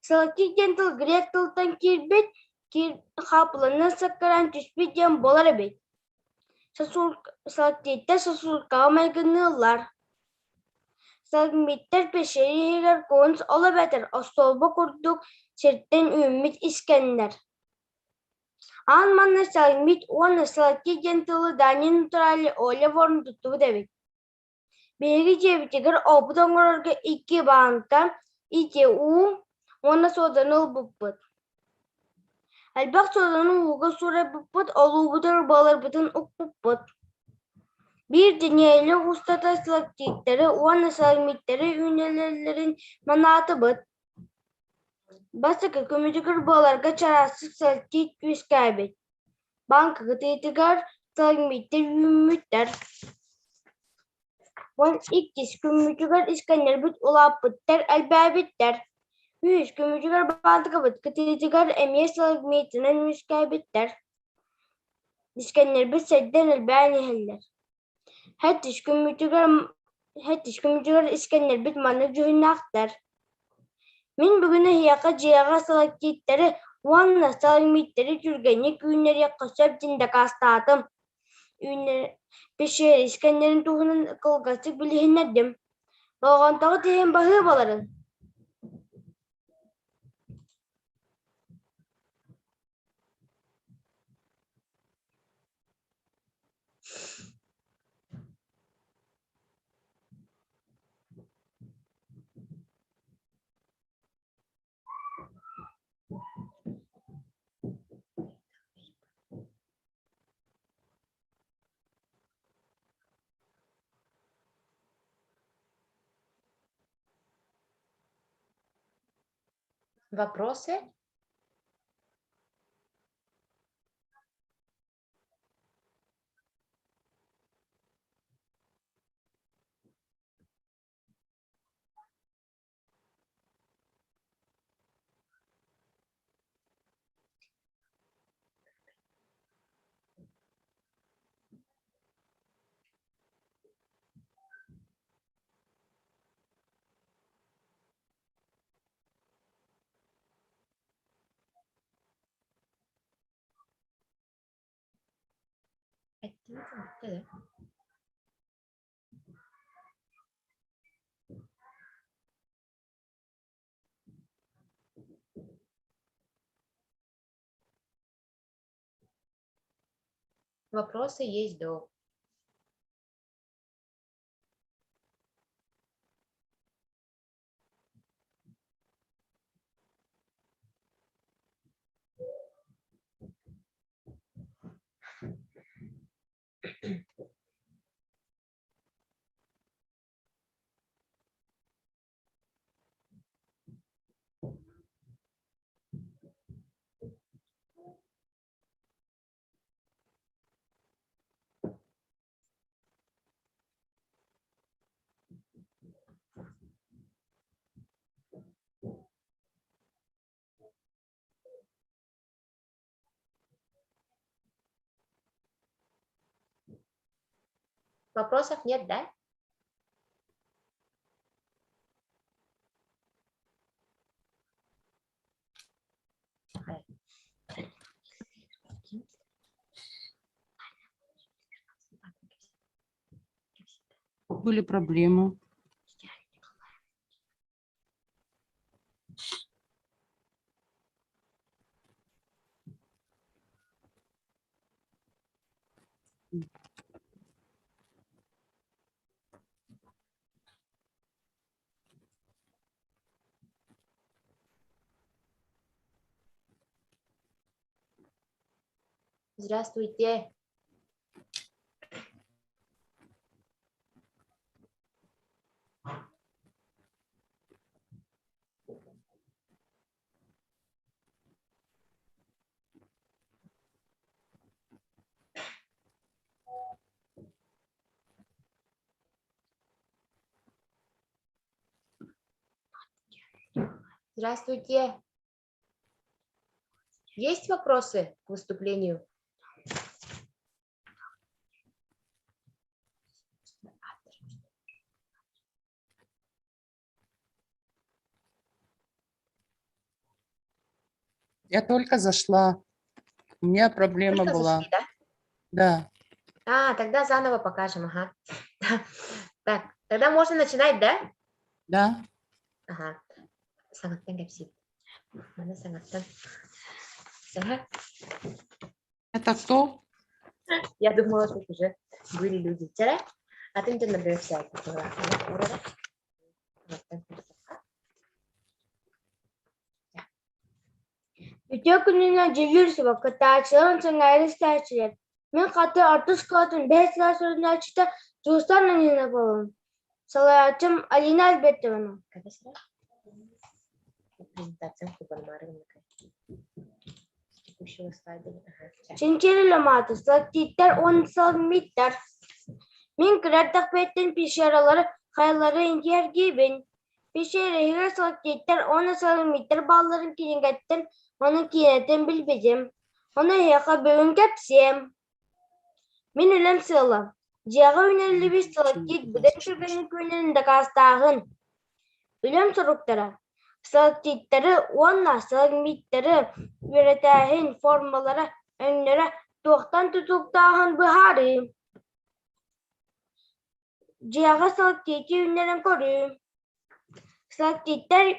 Салактиттен тыл грек тылтан кербет, қапылынан саққаран түспеден болар бет. Салактиттер сасулқаға мәйгінілар. Салмиттер пешері егер қоныс олы бәтір, остолбы күрдік серттен үміт іскендер. Анманна салмит, оны салактиттен тылы данин тұралы олы ворын тұтту дәбет. Бегі жебітігір опыт оңырарға 2 банка, 2 у, оны соданыл бұппыт. Әлбақ соданын уғы сұра бұппыт, олу бұтыр балар бұтын ұқ бұппыт. Bir dünyayla ustata salaktitteri, оны салмиттері үнелерін манаты бұт. Басықы көмітігір баларға чарасы салактит күскәбет. Банкы ғытетігір салмиттер үміттер. Он 2 көмітігір ісканер бұт ұлап бұттер әлбәбеттер. 3 көмітігір бантығы бұт ғытетігір әме салмиттінің үскәбеттер. Ісканер бұт сәдден әлбәні әлдер. Hətiş kömütügər İskender bit manı cühünnaqtar. Min bugüne hiyaqa ciyağa salaktitleri, vanna salmitleri türgenik ünler yakasab dinde kastadım. Ünler peşer İskender'in tuğunun kılgası bilihinnedim. Bağantağı tehen bahı baların. Вопросы? Вопросы есть до. Вопросов нет, да? Были проблемы. Здравствуйте. Здравствуйте. Есть вопросы к выступлению? Я только зашла. У меня проблема Только была. зашли, да? Да. Тогда заново покажем, ага. Так, тогда можно начинать, да? Да. Ага. Sangatkan Gapsi. Mana sangatkan? Ага. Это кто? Я думала, тут уже были люди вчера, а ты не наберешь всякие. Bütün gününe cevir vakit açılan sanaylı tercihler. Ben katı artış katın 5 yıl sonra açıkta Justan önüne yapalım. Salayacağım Alina elbette bana. Чинчили ломаты, слактиттер, он салмиттер. Мен кіраттық беттен пешералары қайлары интер гейбен. Пешерегер слактиттер, оны салмиттер балларын кейінгеттен, оны кейінеттен білбедім. Оны яқа бөгін кәпсем. Мен өлім сылы. Жағы өнерлі бес слактит бұдан көргенін көнерінде қастағын. Өлім сұрықтары. Слактиттері, онна салмиттері, üretəhin formalara, önlərə toxtan tutuqtağın bıharı. Ciyağa slaktiti ünlərin koru. Slaktitlər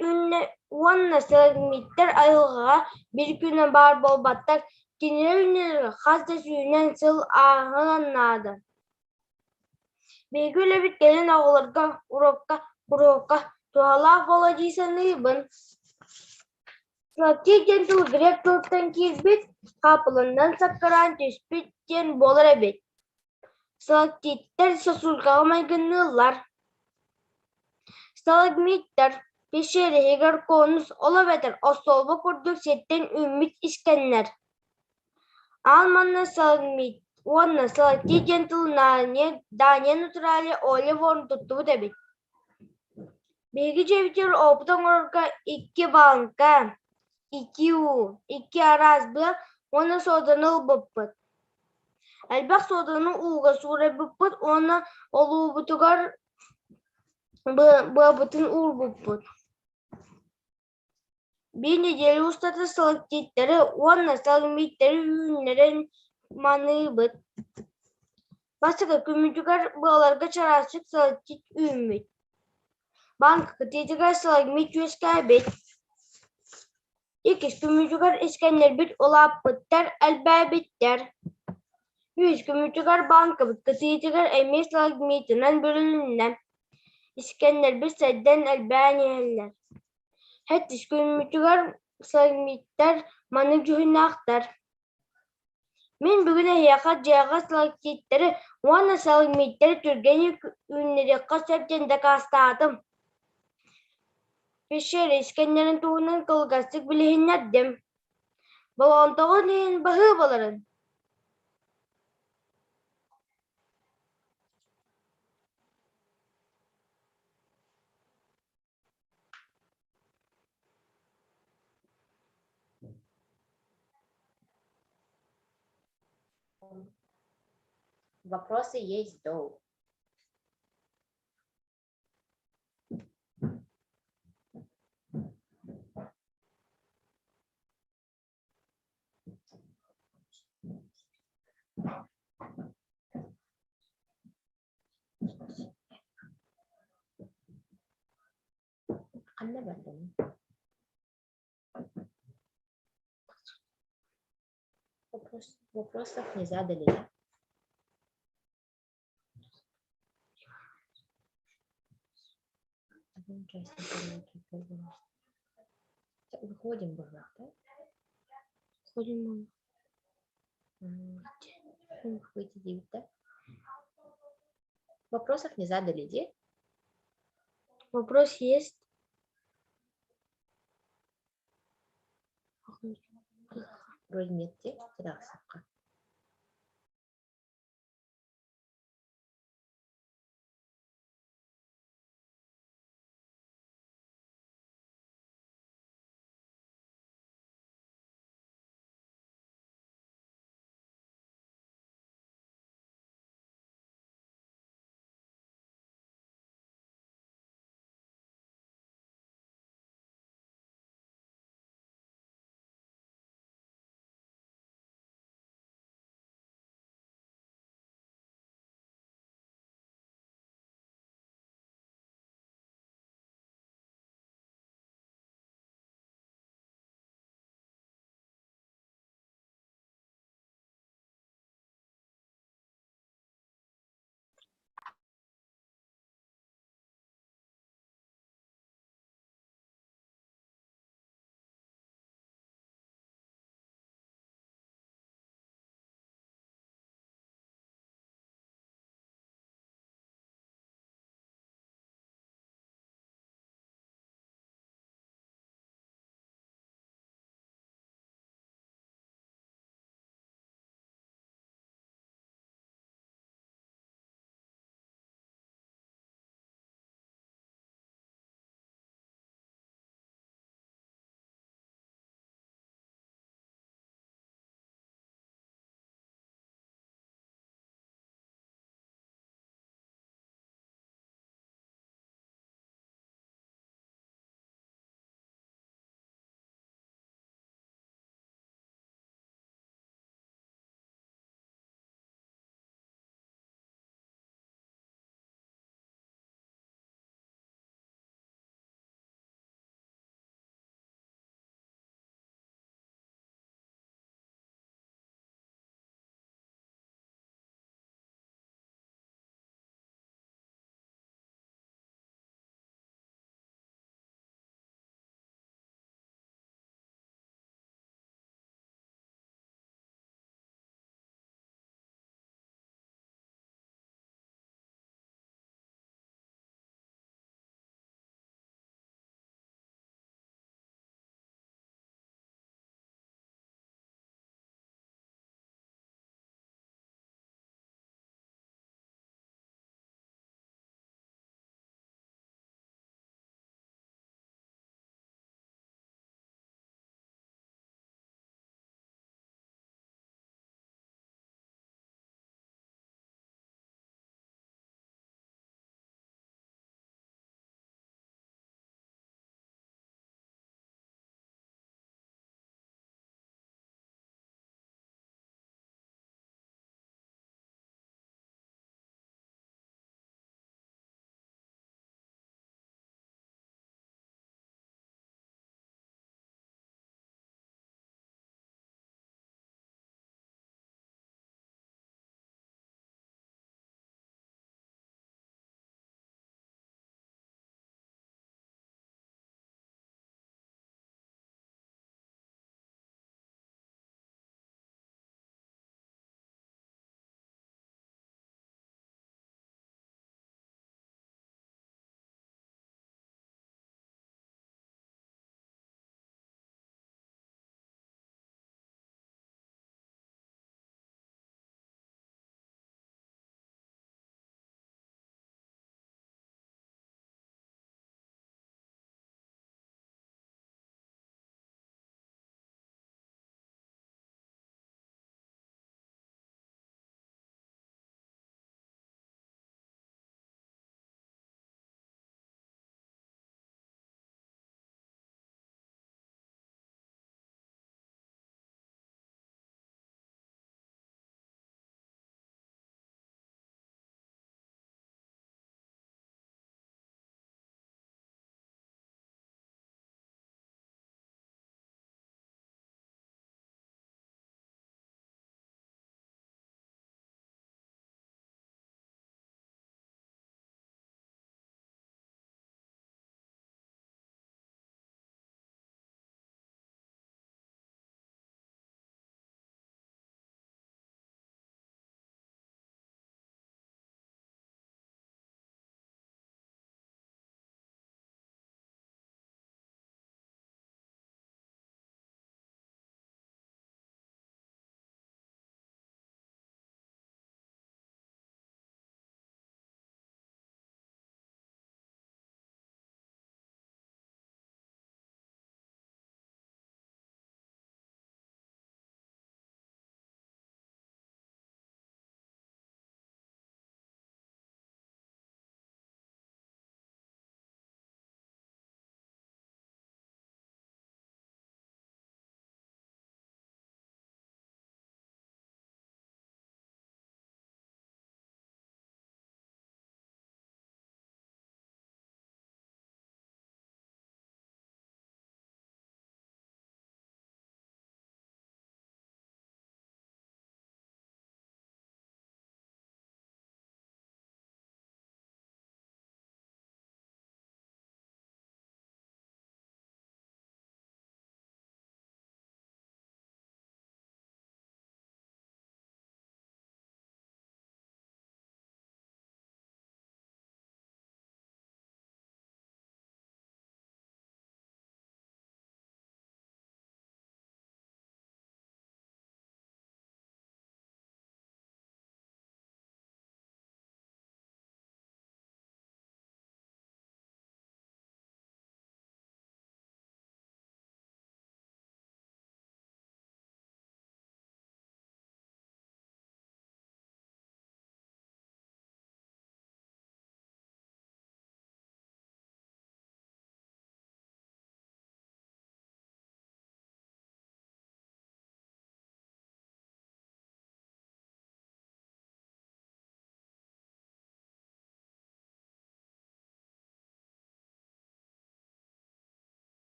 onunla slagmitlər ayılğa bir günə bar bolbatlar kinə ünləri xazda suyunən sıl ağın anladı. Bir gülə bitkelin ağılırqa, urokka, tuğalaq olacaqsanıybın. Slaktit gentil grek turktan kizbit, kapılından sakkaran tüspitten bolar ebet. Slaktitler sasulkağı maygınlılar. Stalagmitler, peşeri heger konus olabeter, osolba kurduk setten ümit iskenler. Almanna stalagmit, onna slaktit gentil danya naturali ole vorun tuttu debit. Bilgi ceviter optan orga 2 banka, 2 U, 2 arazbı, ona sodanıl bıppıt. Elbaq sodanı uğga sura bıppıt, ona olu butugar bıpıtın uğ bıppıt. Bir nedeli ustatı slaktitleri, ona salmitleri ünlerin manı bıt. Başka kümücügar bağlarga çarasık slaktit ümit. Banka kıtıcıgar slagmit yüz kaybet. İkiz kümücügar iskenler bit olap bıttar elbabitler. Yüz kümücügar banka bit kıtıcıgar emir slagmitinden bölününden. İskenler bit sedden elbaniyeller. Hetiz kümücügar slagmitler manı cühünü aktar. Men bugüne yakat jağa slagmitleri, ona slagmitleri türgeni ünleri kasepten de kastadım. Peşeri iskenlerin tuğunun kılgasık bilehinlerdim. Balontoğun en bahı baların. Вопросы есть до. Anda batin. Вопросов не задали. Выходим, было, да? Ходим. Выйти 9, да? Вопросов не задали, где? Вопрос есть? Вроде нет, где? Tidak,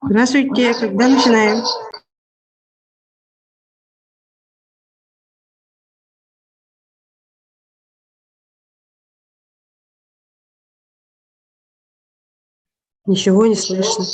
Здравствуйте, когда начинаем? Ничего не слышно.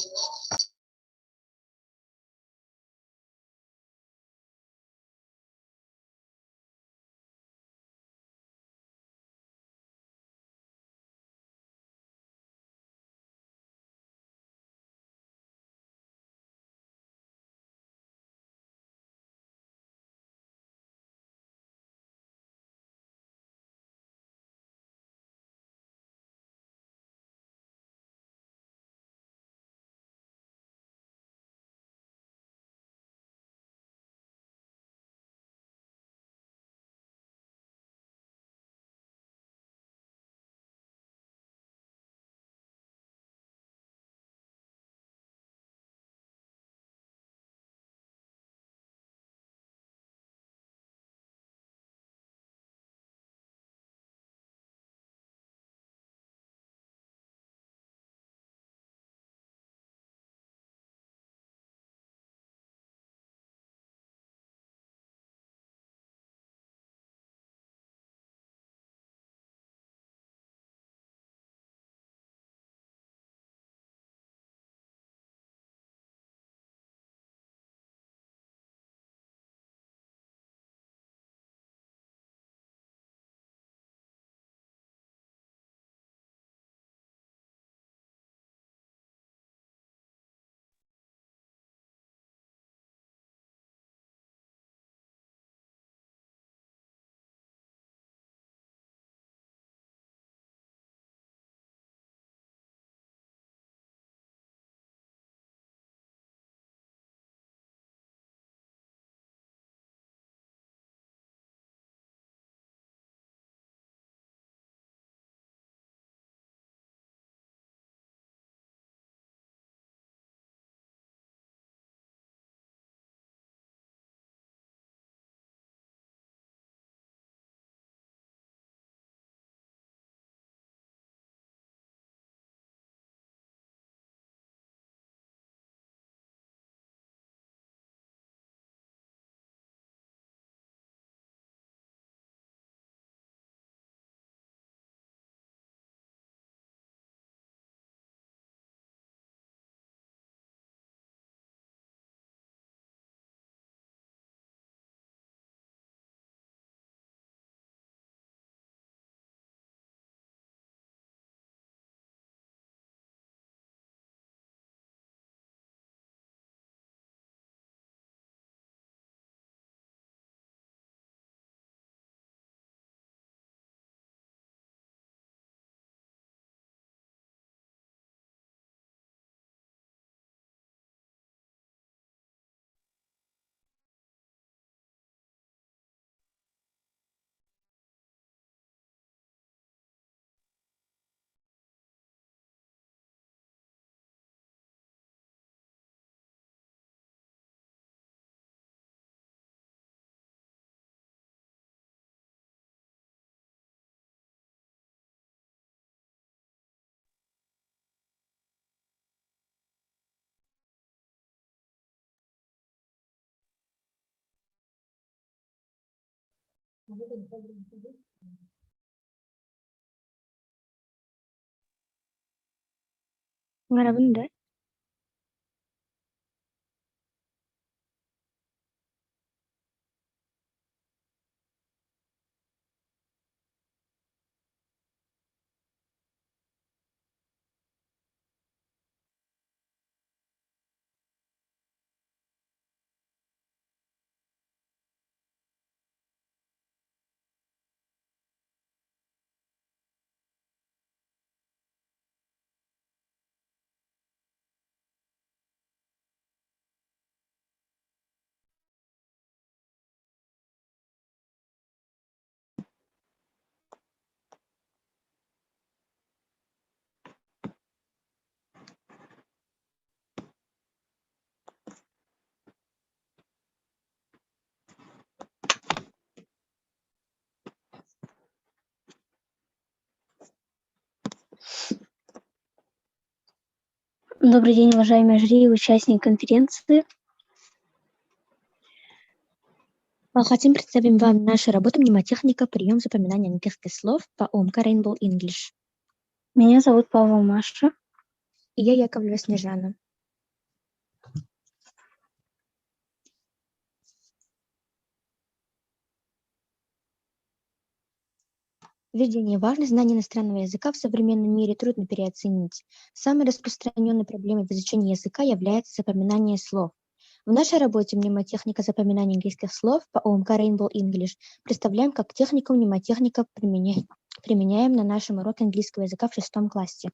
Ngarabunda. Добрый день, уважаемые жюри и участники конференции. Хотим представить вам нашу работу «Мнемотехника. Прием запоминания английских слов» по ОМК Rainbow English. Меня зовут Павлова Маша. И я Яковлева Снежана. Введение. Важность знания иностранного языка в современном мире трудно переоценить. Самой распространенной проблемой в изучении языка является запоминание слов. В нашей работе «Мнемотехника запоминания английских слов» по ОМК Rainbow English представляем, как технику мнемотехника применяем на нашем уроке английского языка в 6 классе.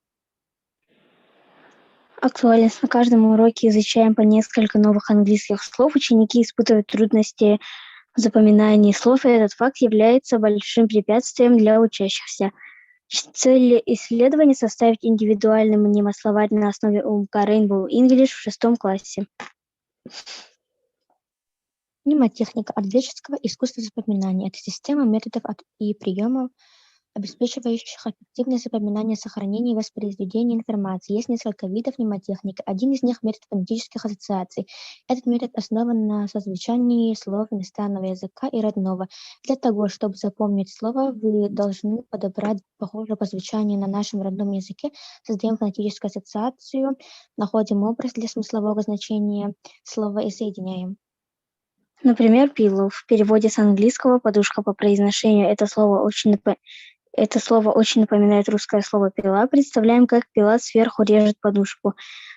Актуальность. На каждом уроке изучаем по несколько новых английских слов. Ученики испытывают трудности в запоминании слов, и этот факт является большим препятствием для учащихся. Цель исследования — составить индивидуальный мнемословарь на основе ОМК Rainbow English в 6 классе. Мнемотехника от греческого искусство запоминания. Это система методов и приемов, обеспечивающих эффективное запоминание, сохранение и воспроизведение информации. Есть несколько видов мнемотехники. Один из них — метод фонетических ассоциаций. Этот метод основан на созвучании слов иностранного языка и родного. Для того, чтобы запомнить слово, вы должны подобрать похожее по звучанию на нашем родном языке, создаем фонетическую ассоциацию, находим образ для смыслового значения слова и соединяем. Например, pillow. В переводе с английского подушка. По произношению это слово очень напоминает русское слово пила. Представляем, как пила сверху режет подушку.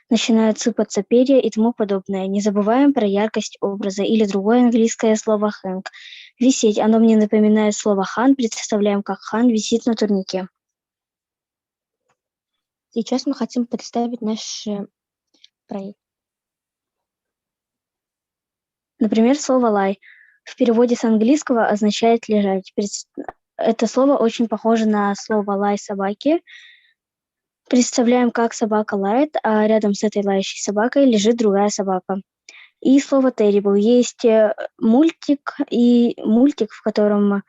Начинают сыпаться перья и тому подобное. Не забываем про яркость образа. Или другое английское слово hang. Висеть. Оно мне напоминает слово хан. Представляем, как хан висит на турнике. Сейчас мы хотим представить наш проект. Например, слово lie в переводе с английского означает лежать. Это слово очень похоже на слово lie собаки. Представляем, как собака лает, а рядом с этой лающей собакой лежит другая собака. И слово terrible. Есть мультик, в котором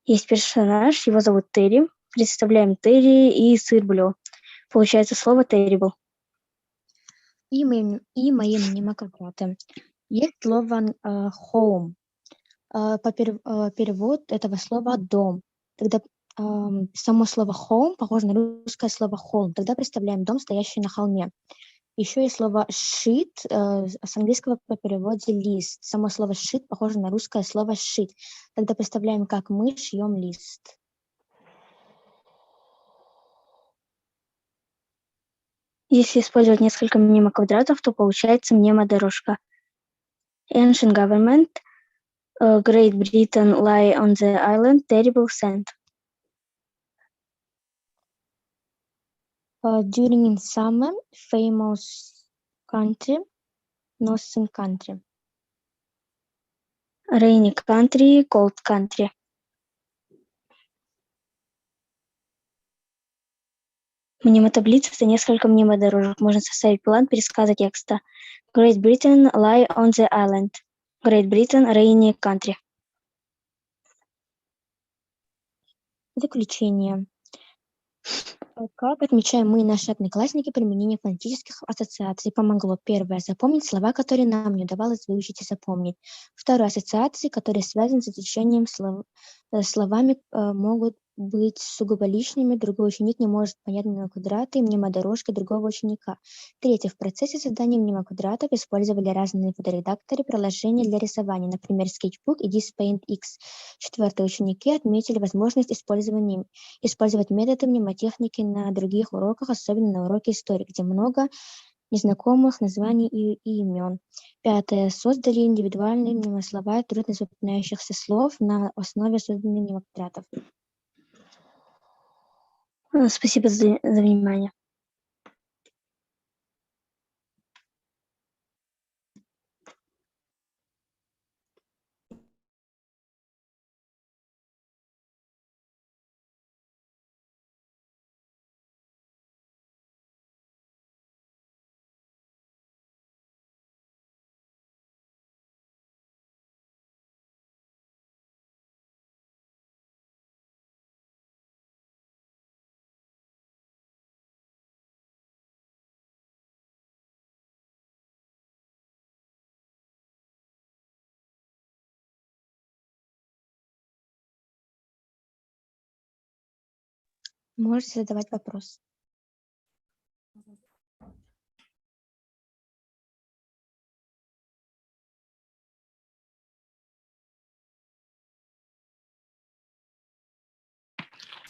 есть персонаж, его зовут Терри. Представляем Терри и сыр-блю. Получается слово terrible. И мои мнемоквадраты. Есть слово home. Перевод этого слова «дом». Тогда само слово home похоже на русское слово home. Тогда представляем дом, стоящий на холме. Еще есть слово sheet, с английского по переводе лист. Само слово sheet похоже на русское слово sheet. Тогда представляем, как мы шьем лист. Если использовать несколько мнемоквадратов, то получается мнемодорожка. Ancient government. Great Britain lie on the island, terrible sand. During summer, famous country, northern country. Rainy country, cold country. Мнемотаблица — это несколько мнемодорожек. Можно составить план пересказа текста. Great Britain lie on the island. Great Britain, rainy country. Заключение. Как отмечаем мы и наши одноклассники, применение фонетических ассоциаций помогло. Первое — запомнить слова, которые нам не удавалось выучить и запомнить. Второе — ассоциации, которые связаны с изучением словами, могут быть сугубо личными. Другой ученик не может понять мнемоквадраты и мнемодорожки другого ученика. Третье — в процессе создания мнемоквадратов использовали разные фоторедакторы, приложения для рисования, например, Sketchbook и Dispaint X. Четвертое — ученики отметили возможность использовать методы мнемотехники на других уроках, особенно на уроке истории, где много незнакомых названий и имен. Пятое — создали индивидуальный мнемословарь трудно запоминающихся слов на основе созданных мнемоквадратов. Спасибо за внимание. Можете задавать вопрос.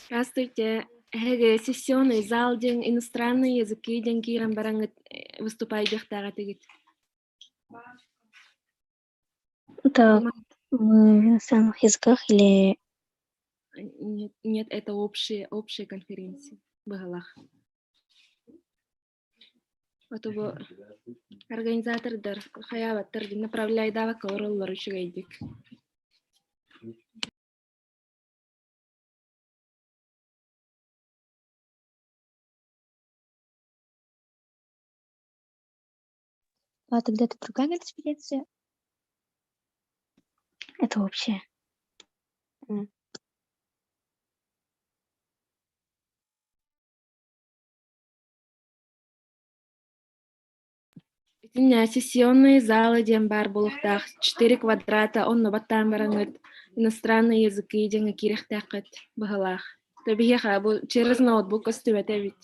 Здравствуйте. Сессионный зал день иностранные языки день киран барангат выступает дехтаратыгит. Это мы в иностранных языках или... Нет, это общая конференция. Багалах. Вот его организатор дар хаяваттар направляй дава кавроллар учугайдик. А тогда это другая конференция? Это общая. Сессионные залы дем бар булуктах 4 квадрата он нобаттан барангат иностранные языки ден кирихтакат багалах. Табиха бу через ноутбук остыватевит.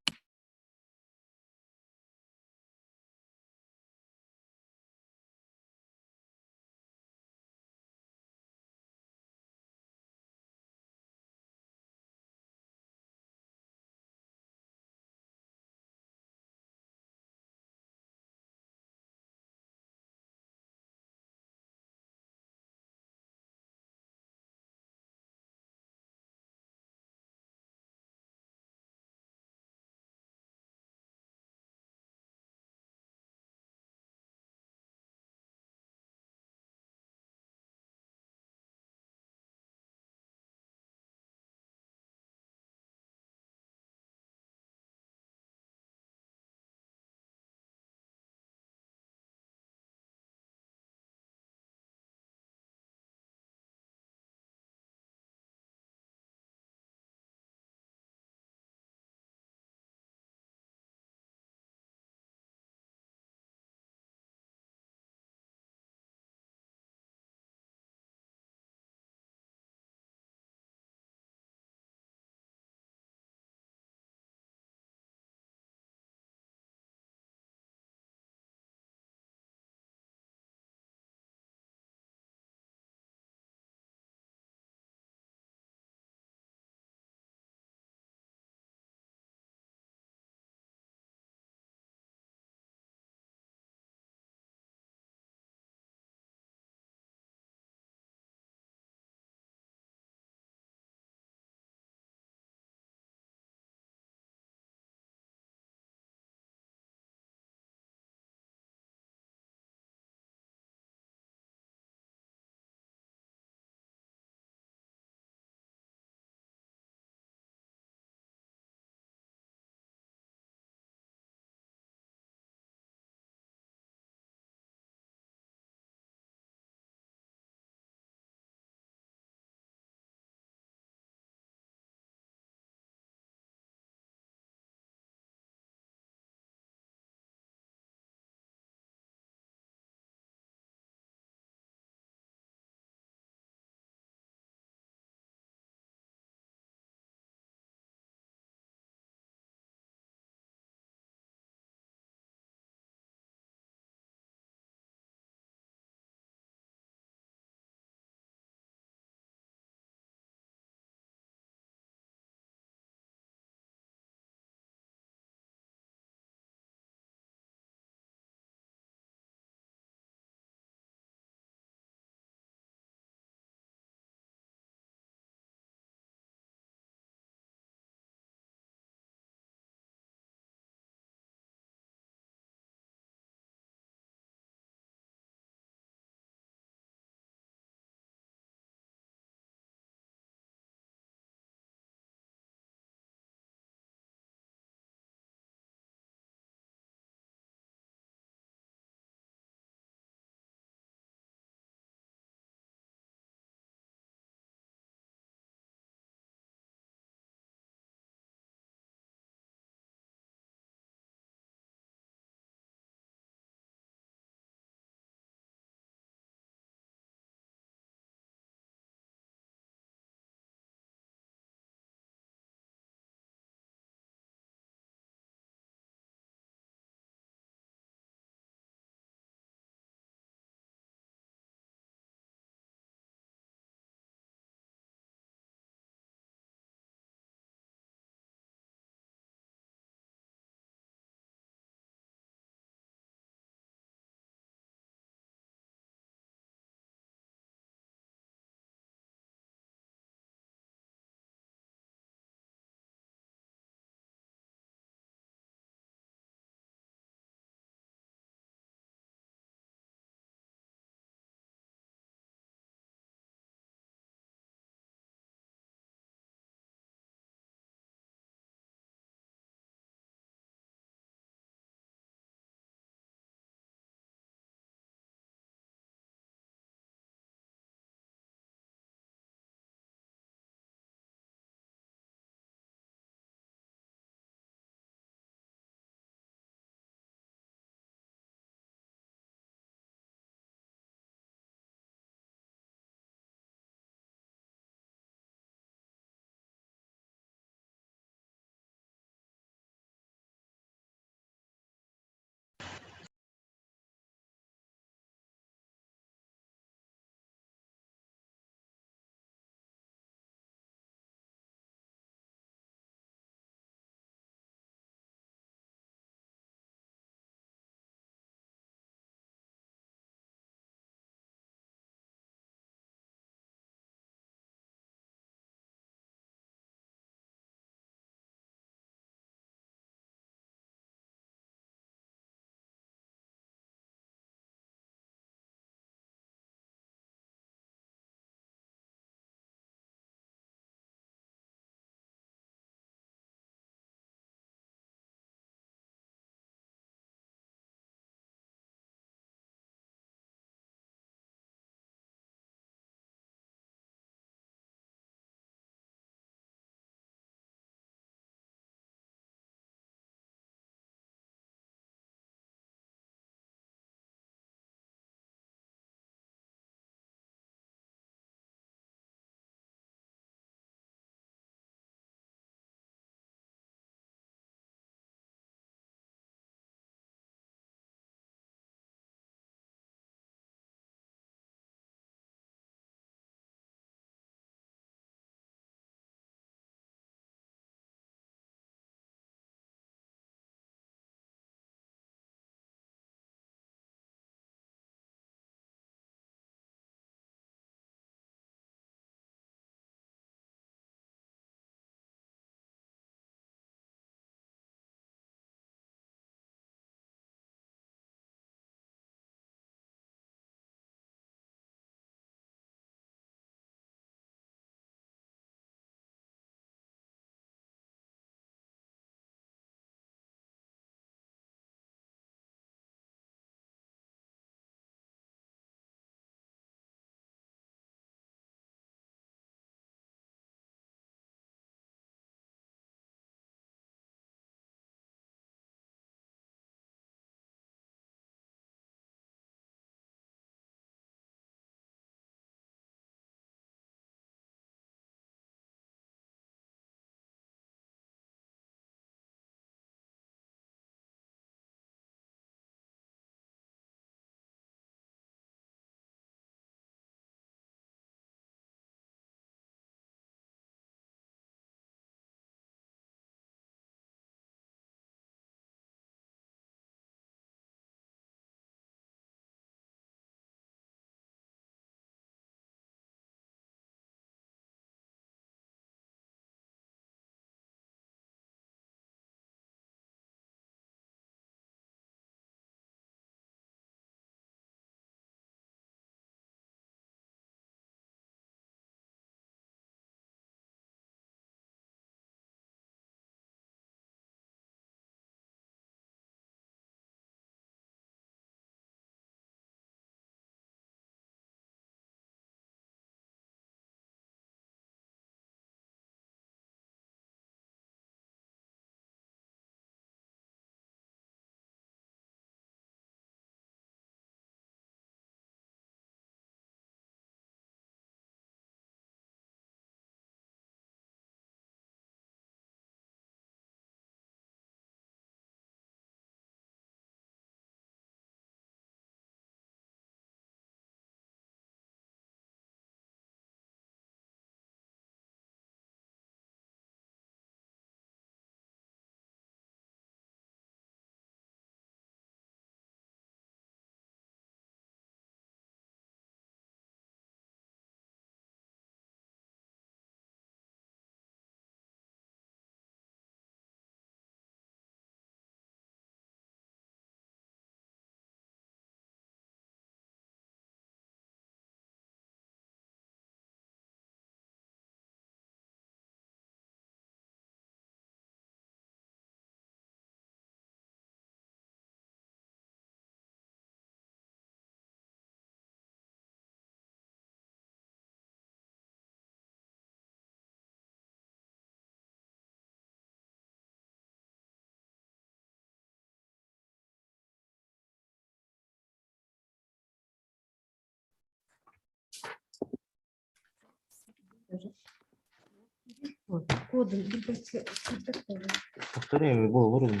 Повторяю, был уровень.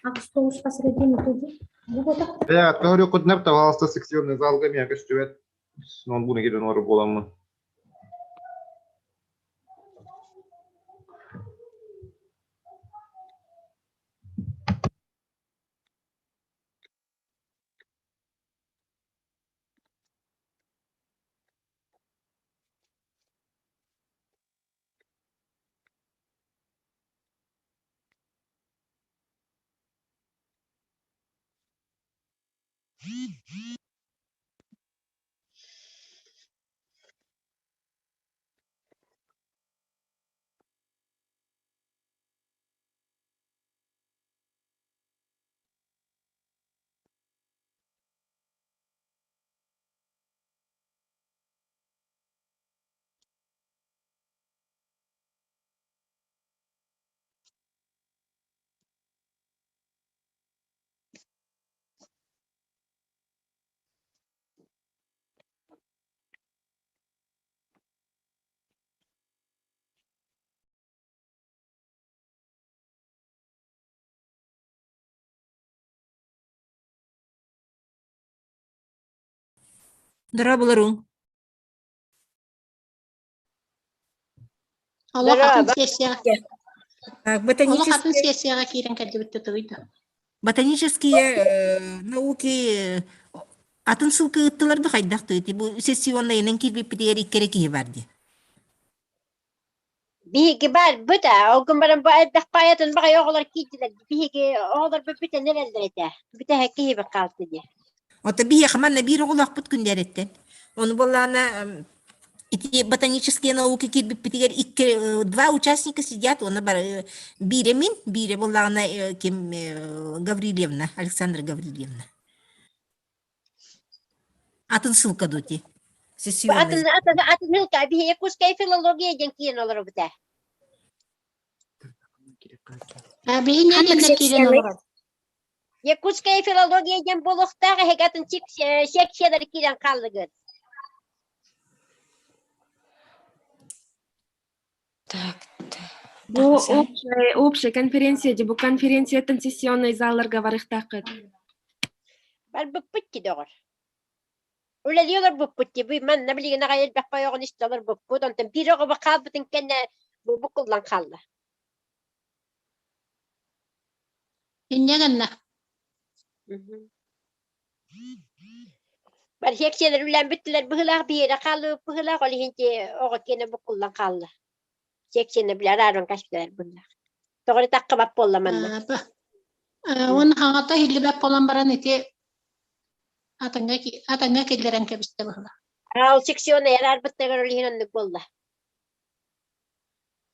Автобусқа средний туди. Я говорю, код нерта алста секционный зал гамия костюет. Non bunu girin var olan mı? Дара буларың. Олох Дара, атын ба- сессияға. Олох атын Ботанические, сессияға кирен кәді бітті тұғыды. ботанические науки атын сылкы ыттылар бы хайдах тыйты. Бу сессионный нен кирбип битер иккере кие барды. Bihigi bar bıta, o gün bana bu elbek bayatın baka yoğular kiydiler. Bihigi oğlar bu bıta nereler ete. Bıta hekki gibi kalktı diye. Ота бие хаманна бир оголах бут күндәреттен. Оны боллана эти ботанические науки кирбип битер икке два участника сидят, оны бар бире мин, бире боллана ким Гаврилевна, Александра Гаврилевна. Атын сылка дути. Bu Сессионный. atın hılka bihi kus keyfi filologiya cenkiyen olur bıta. Bihi ne dediler kирен олар? Kus keyfi filologiya cen bulukta hek atın çık şek şeyler kiren kaldı gör. Бу общая конференция, бу конференциятын сессионный залларга барыктакыт. Bar bu pıttı doğur. Öyle diyorlar bu pıttı. Bu man ne bileyim ne kadar elbek bayoğun istiyorlar bu pıttı. Ondan bir oğu bakal bütün kenne bu kullan kaldı. Ne ganna? Bar hek şeyler ulan bittiler bıhılar bir yere kaldı. Bıhılar öyle hince oğu kenne bu kullan kaldı. Hek şeyler bile ararın kaçtılar bunlar. Doğru takı bap bollamanlar. Оны хаңата хиллибәп болан баран ити атаңга келдерен кебисте быхла. Al seksiyona yarar bittiler öyle hinanlık bolla.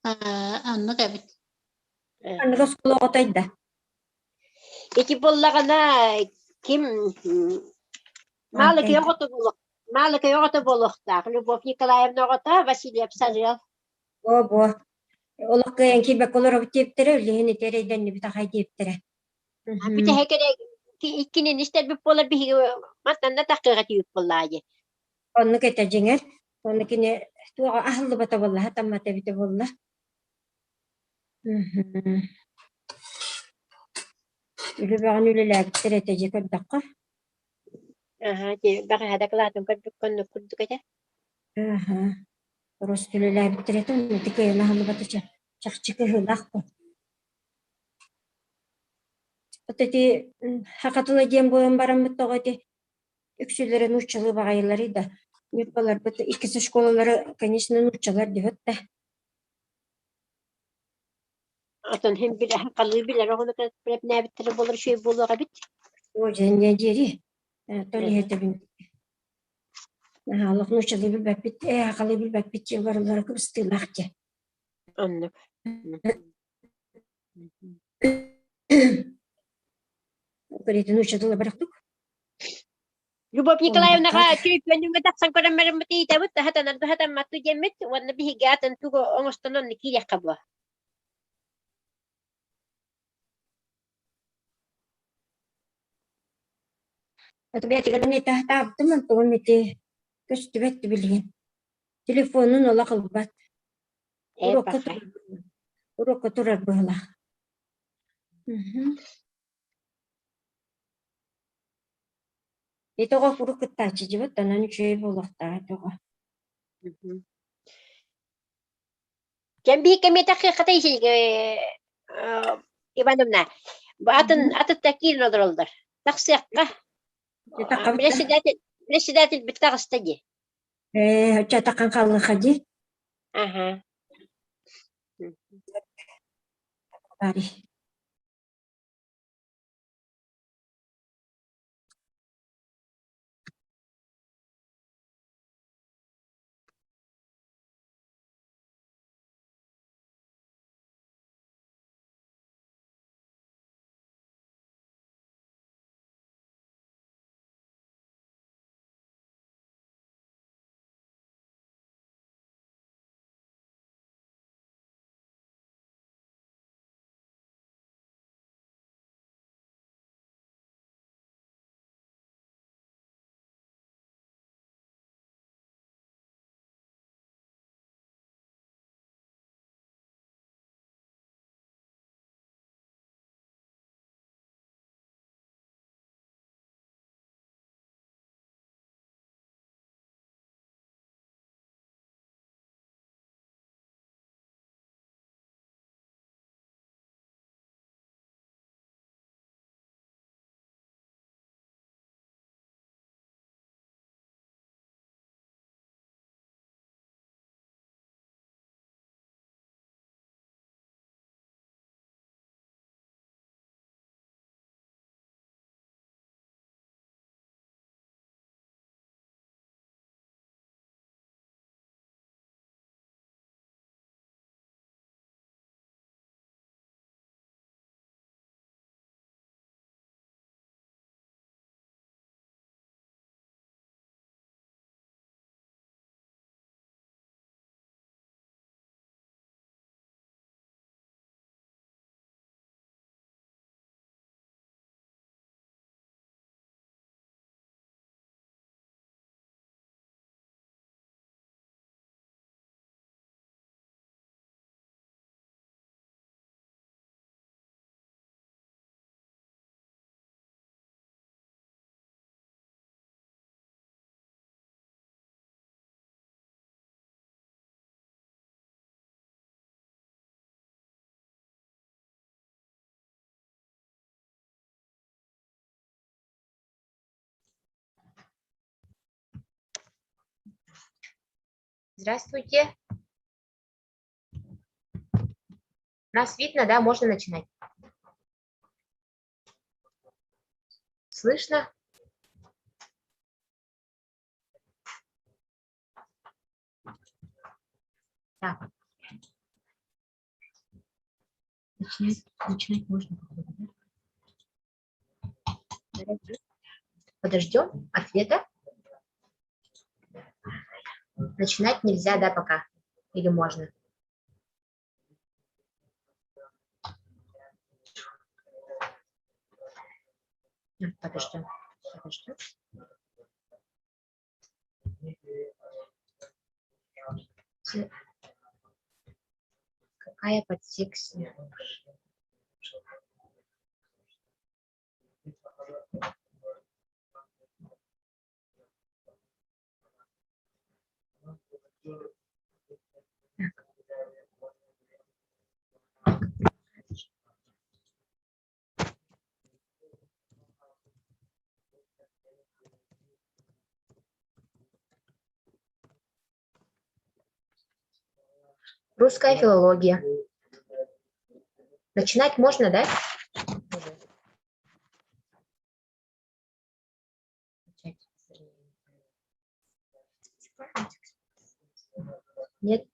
Анны кебит. Аны росколо отайда. İki bollağına kim Malika yoğurtu buluk. Malika yoğurtu bulukta. Lubov Nikolaevna yoğurtu, Vasilyev Sarıel. Бо. Олох кыян кирбек олор биттептире, лехини терейден битахай дептире. Bir de hekere ikinin işte bir bolla bir matanda takıgat yük bollayı. Onu kete jinger. Onu kine tuğa ahlı bata bolla, hatamma tebite bolla. Ülü bağın ülüler bittireteci köddakka. Aha, bak hada kılatım konu kurduk ete. Terus ülüler bittireti onu dikeye nahlı bata çakçıkı hılakko. Öteti hakatına diyen boyun baran bittoğu eti üksülerin uççalı bağayları da yurtbalar bitti. İkisi şkolaları конечно uççalar diyor da. Atın hem bir hakalı bilir onu kadar ne bittirir bulur şey bulur bit. O jenge jeri. Toli hete bin. Halık uççalı bir bak bitti. Hakalı bir bak bitti. Varıları kıbıstı lahçe. Anlık. Kırıtın uççalı bıraktık. Lubov Nikolaevna köyüp önüme taksan koran merim bitti tebut hatan matu cemmet wanna bihi gatan tugo ongostanon nikiyah kabwa. Atau biar tiga menit dah teman tuh menit kes tibet bilhin. Телефонун ола кылбат. Урокка Бахай. Урокка турар быһыла. Этого куру кыттачы жибат, анан үчөй болохта этого. Кемби кемета хыкытай Ивановна. Атын такие одолдар. Таксякка. Председатель битагыстади. Чатакан калгы хади. Ага. Бари. Здравствуйте. Нас видно, да? Можно начинать. Слышно? Так. Начинать можно, походу, да? Подождем ответа. Начинать нельзя, да, пока? Или можно? Подождем. Подождем. Какая подсекция? Русская филология. Начинать можно, да? Нет.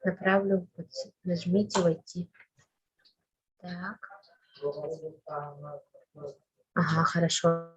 Направлю. Нажмите войти. Так. Ага, хорошо.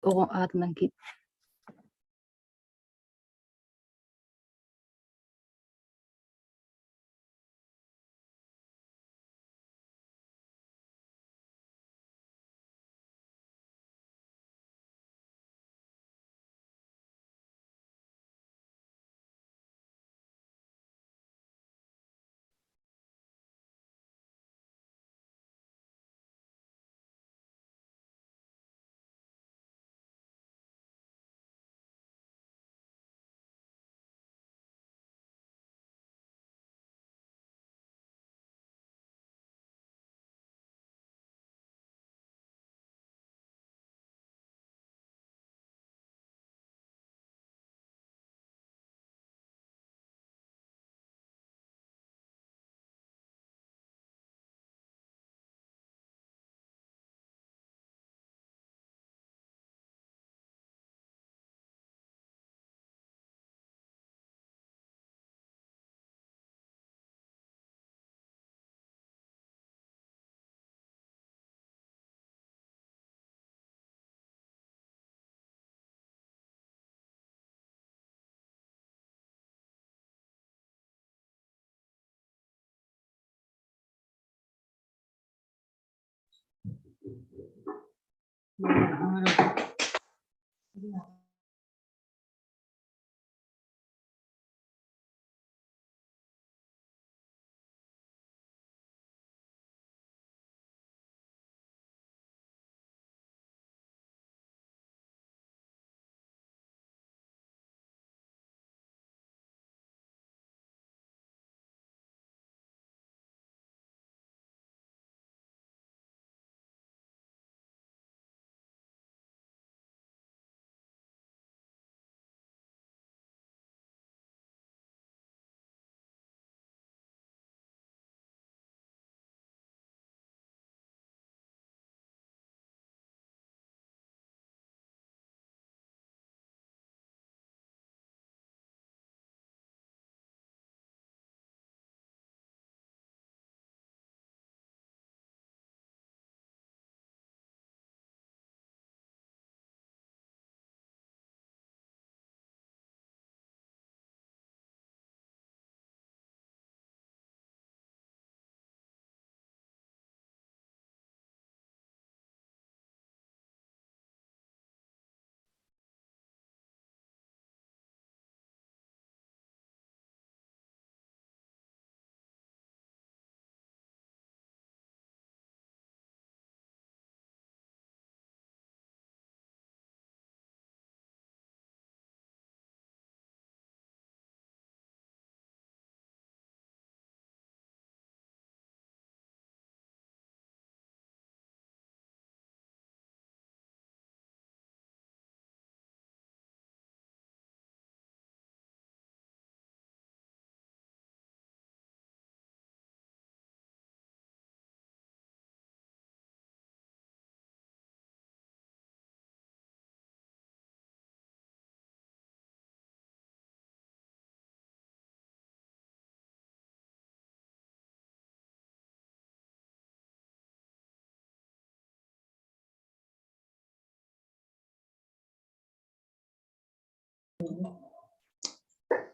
oğun adından ki.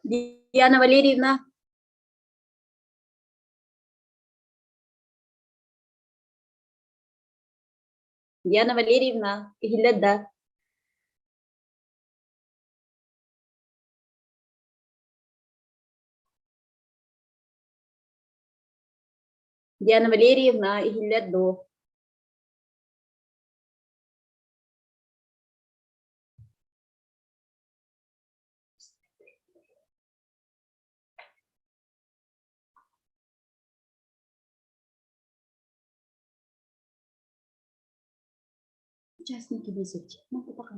Диана Валерьевна. Диана Валерьевна, Игилядда. Диана Валерьевна, Игиляддо. Участники визите. Ну, пока.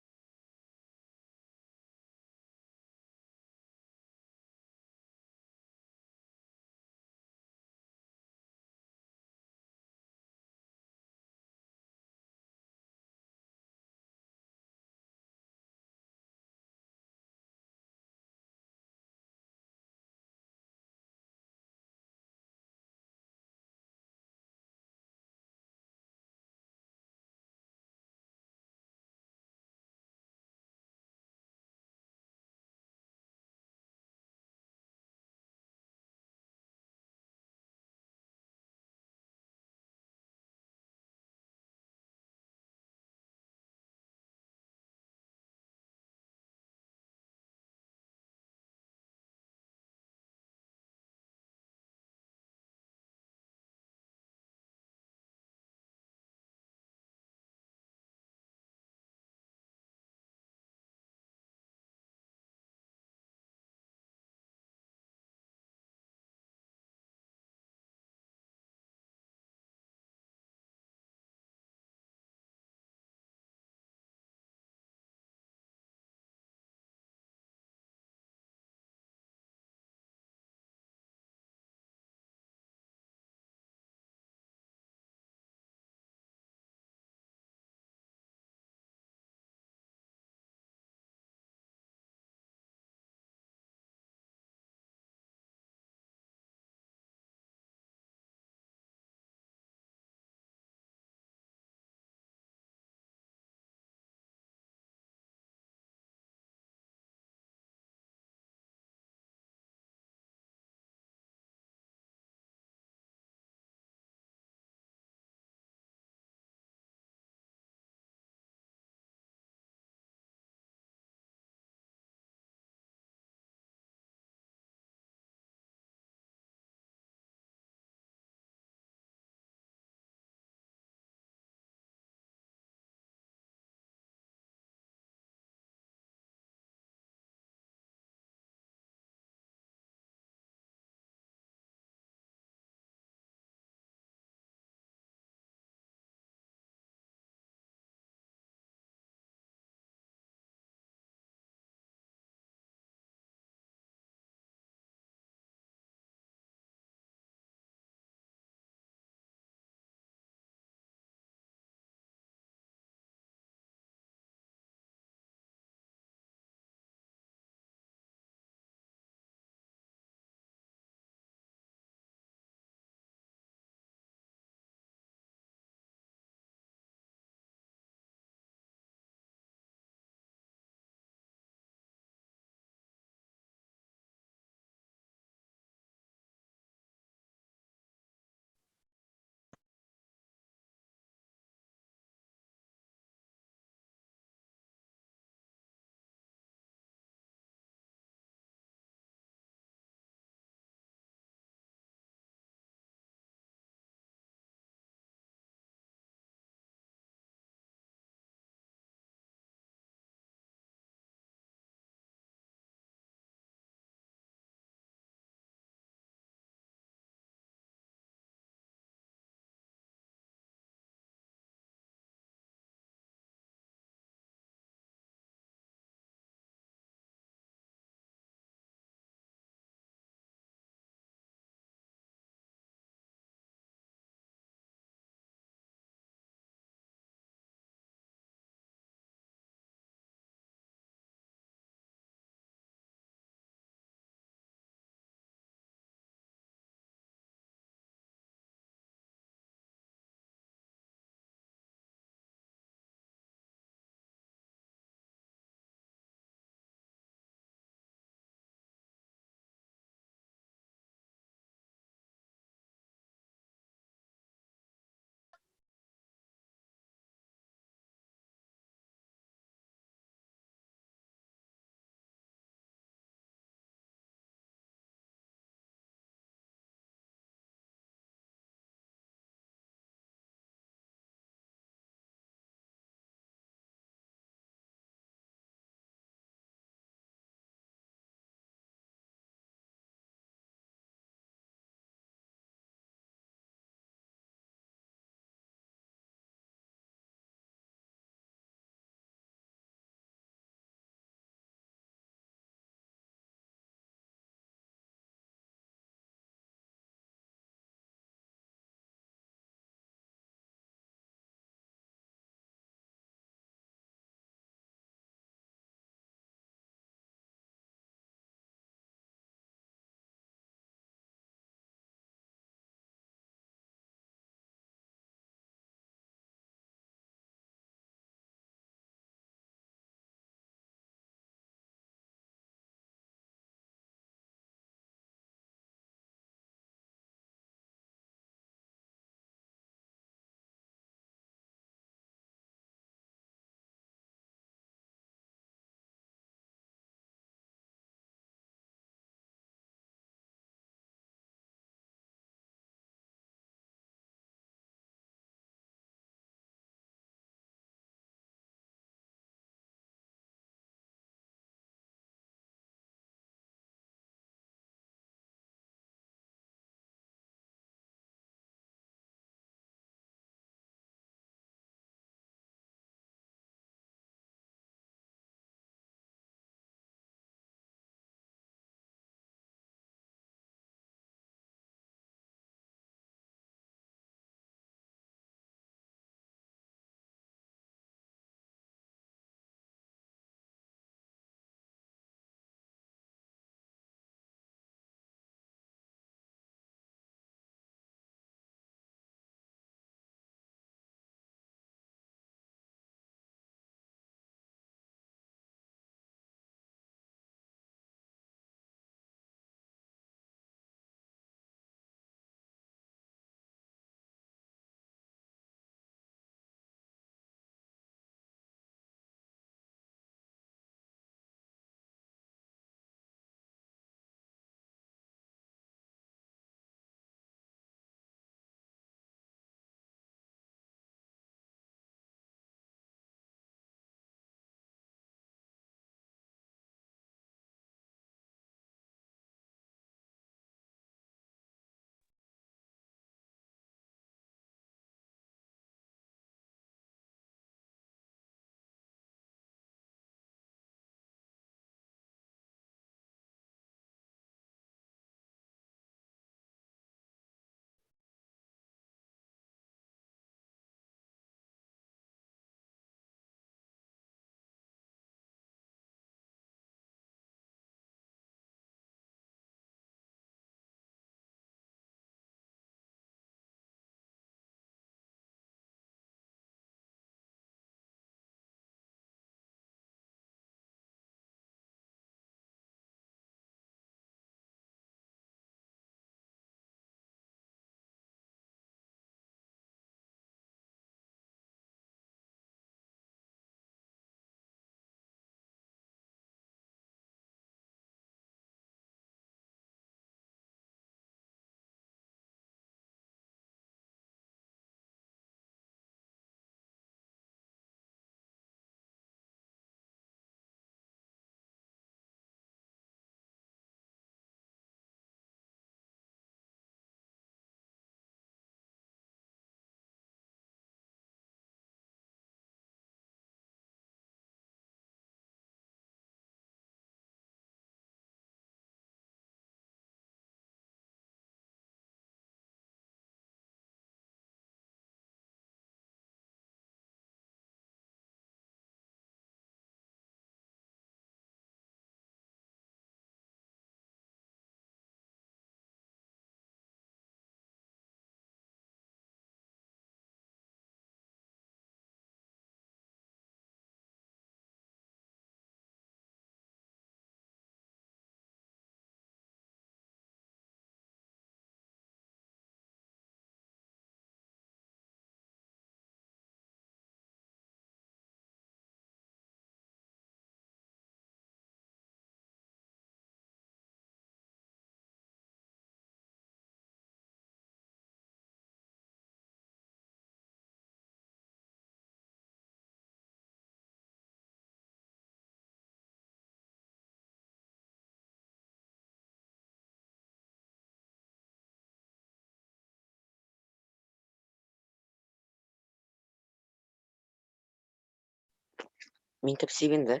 Мин кепсибин да.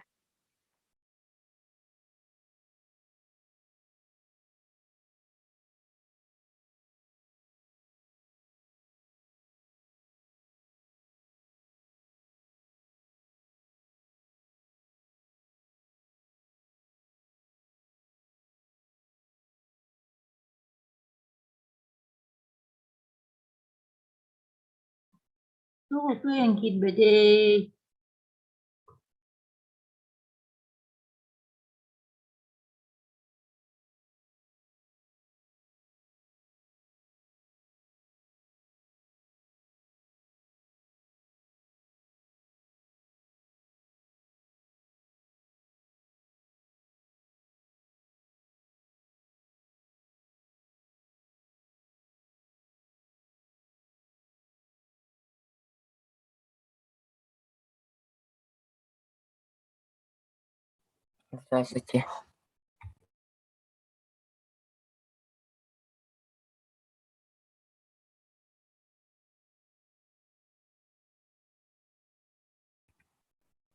Tuh, tuh yang kid bede. Здравствуйте.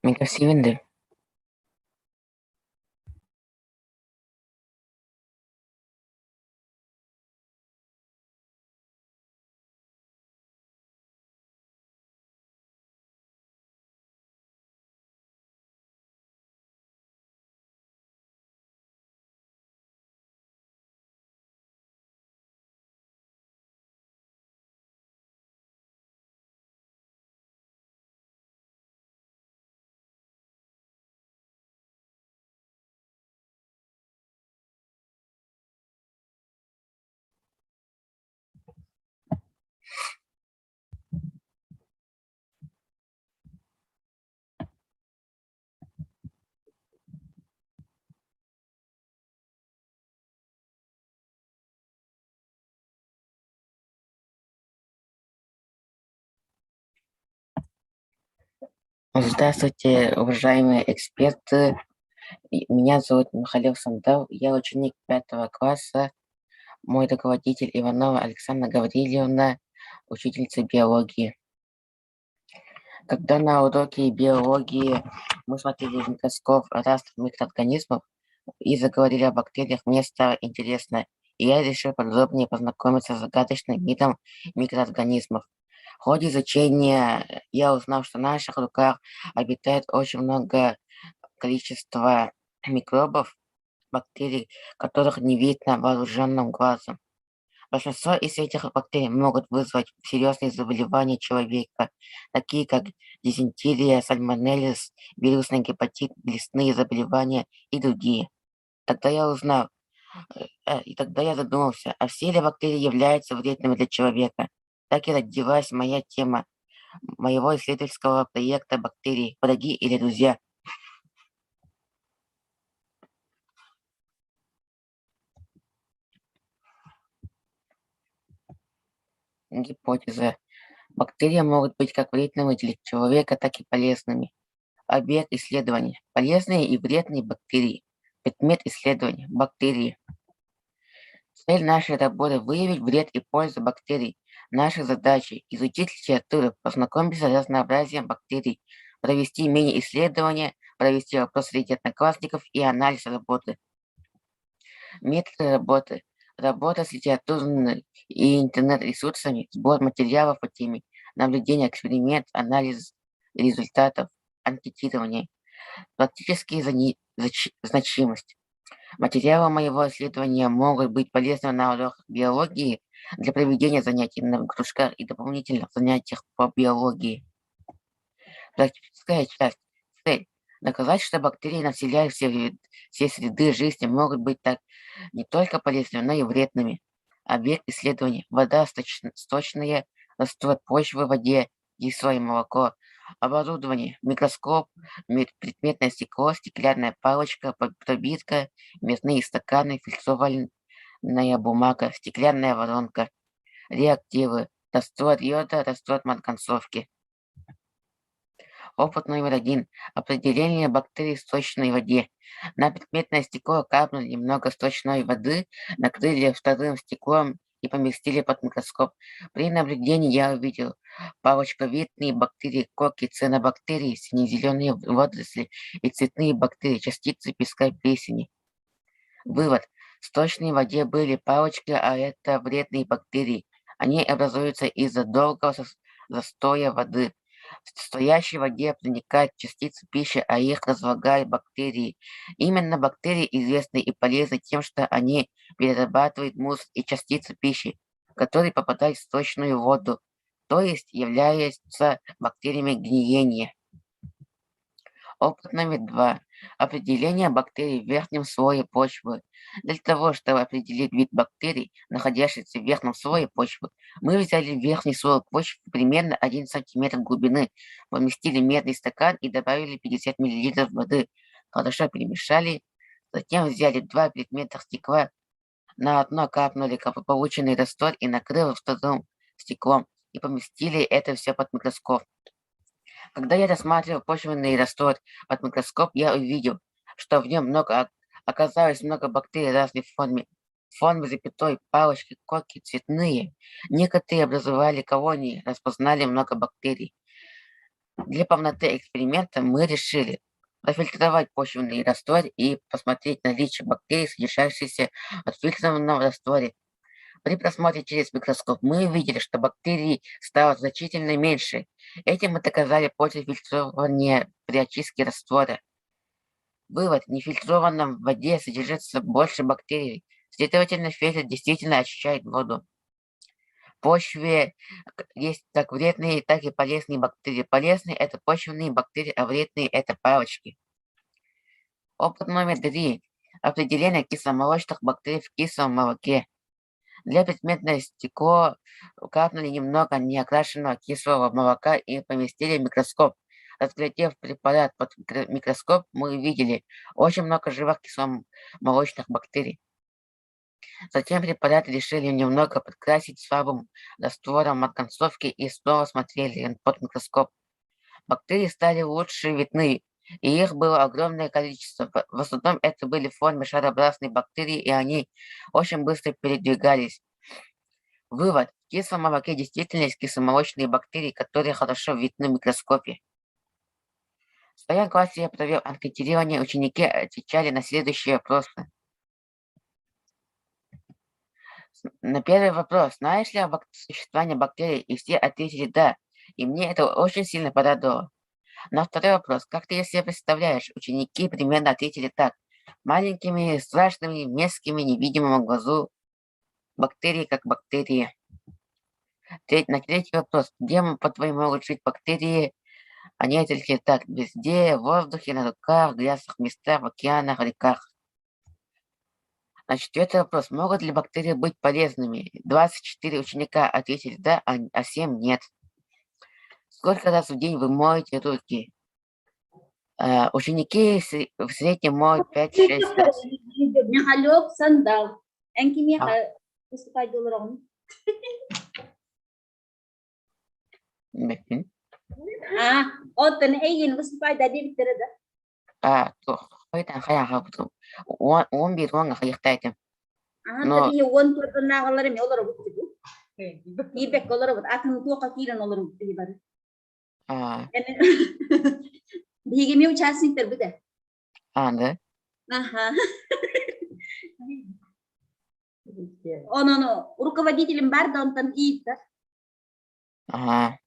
Мин кепсибин да. Здравствуйте, уважаемые эксперты. Меня зовут Михаил Сандал. Я ученик 5 класса. Мой руководитель Иванова Александра Гавриловна, учительница биологии. Когда на уроке биологии мы смотрели в микроскоп раст микроорганизмов и заговорили о бактериях, мне стало интересно, и я решил подробнее познакомиться с загадочным видом микроорганизмов. В ходе изучения я узнал, что в наших руках обитает очень много количества микробов, бактерий, которых не видно вооруженным глазом. Большинство из этих бактерий могут вызвать серьезные заболевания человека, такие как дизентерия, сальмонеллез, вирусный гепатит, глистные заболевания и другие. Тогда я задумался, а все ли бактерии являются вредными для человека? Так и родилась моя тема моего исследовательского проекта «Бактерии. Враги или друзья?». Гипотеза. Бактерии могут быть как вредными для человека, так и полезными. Объект исследования. Полезные и вредные бактерии. Предмет исследования. Бактерии. Цель нашей работы – выявить вред и пользу бактерий. Наша задача – изучить литературу, познакомиться с разнообразием бактерий, провести мини-исследования, провести опрос среди одноклассников и анализ работы. Методы работы. Работа с литературными и интернет-ресурсами, сбор материалов по теме, наблюдение, эксперимент, анализ результатов, анкетирование. Практические значимость. Материалы моего исследования могут быть полезны на уроках биологии для проведения занятий на кружках и дополнительных занятиях по биологии. Практическая часть. Цель. Доказать, что бактерии, населяют все среды жизни, могут быть не только полезными, но и вредными. Объект исследования. Вода, сточные, раствор почвы в воде, яйцо и молоко. Оборудование. Микроскоп, предметное стекло, стеклянная палочка, пробирка, мясные стаканы, фильтрованная бумага, стеклянная воронка. Реактивы. Раствор йода, раствор марганцовки. Опыт номер 1. Определение бактерий в сточной воде. На предметное стекло капнули немного сточной воды, накрыли вторым стеклом и поместили под микроскоп. При наблюдении я увидел палочковидные бактерии, коки, цианобактерии, сине-зеленые водоросли и цветные бактерии, частицы песка и плесени. Вывод. В сточной воде были палочки, а это вредные бактерии. Они образуются из-за долгого застоя воды. В стоящей воде проникают частицы пищи, а их разлагают бактерии. Именно бактерии известны и полезны тем, что они перерабатывают мусс и частицы пищи, которые попадают в сточную воду, то есть являются бактериями гниения. Опыт номер 2. Определение бактерий в верхнем слое почвы. Для того, чтобы определить вид бактерий, находящихся в верхнем слое почвы, мы взяли верхний слой почвы примерно 1 см глубины, поместили медный стакан и добавили 50 мл воды. Хорошо перемешали. Затем взяли 2 предмета стекла, на одно капнули полученный раствор и накрыли вторым стеклом и поместили это все под микроскоп. Когда я рассматривал почвенный раствор под микроскоп, я увидел, что в нем оказалось много бактерий разной формы, запятой, палочки, коки, цветные. Некоторые образовали колонии, распознали много бактерий. Для полноты эксперимента мы решили профильтровать почвенный раствор и посмотреть наличие бактерий, содержащихся в отфильтрованном растворе. При просмотре через микроскоп мы увидели, что бактерий стало значительно меньше. Этим мы доказали пользу фильтрования при очистке раствора. Вывод. В нефильтрованном воде содержится больше бактерий. Следовательно, фильтр действительно очищает воду. В почве есть как вредные, так и полезные бактерии. Полезные – это почвенные бактерии, а вредные – это палочки. Опыт номер 3. Определение кисломолочных бактерий в кислом молоке. Для предметное стекло капнули немного неокрашенного кислого молока и поместили в микроскоп. Разглядев препарат под микроскоп, мы увидели очень много живых кисломолочных бактерий. Затем препарат решили немного подкрасить слабым раствором от концовки и снова смотрели под микроскоп. Бактерии стали лучше видны, и их было огромное количество. В основном это были в форме шарообразные бактерии, и они очень быстро передвигались. Вывод. В кислом молоке действительно есть кисломолочные бактерии, которые хорошо видны в микроскопе. В своем классе я провел анкетирование, ученики отвечали на следующие вопросы. На первый вопрос, знаешь ли о существовании бактерий, и все ответили «да», и мне это очень сильно порадовало. На второй вопрос, как ты себе представляешь, ученики примерно ответили так: маленькими, страшными, мерзкими, невидимому глазу, бактерии как бактерии. На третий вопрос, где, по-твоему, могут жить бактерии? Они ответили так: везде, в воздухе, на руках, в грязных местах, в океанах, реках. На четвертый вопрос, могут ли бактерии быть полезными? 24 ученика ответили да, а 7 нет. Сколько раз в день вы моете руки? Ученики в среднем моют 5-6 раз. Нахалёк сандал. Энкими выступать долларом. Отын эйин выступать да деп битирди. Қойдан қаяға 11 оңға қаяқтайтын. Таби 14 нағалар эме олар бутду. Ибек олар бут акын тоқа кирен олар бутду бар. Бигеме участниктер биде. Да. Ага. Оно руководителем бар да он там иит. Ага.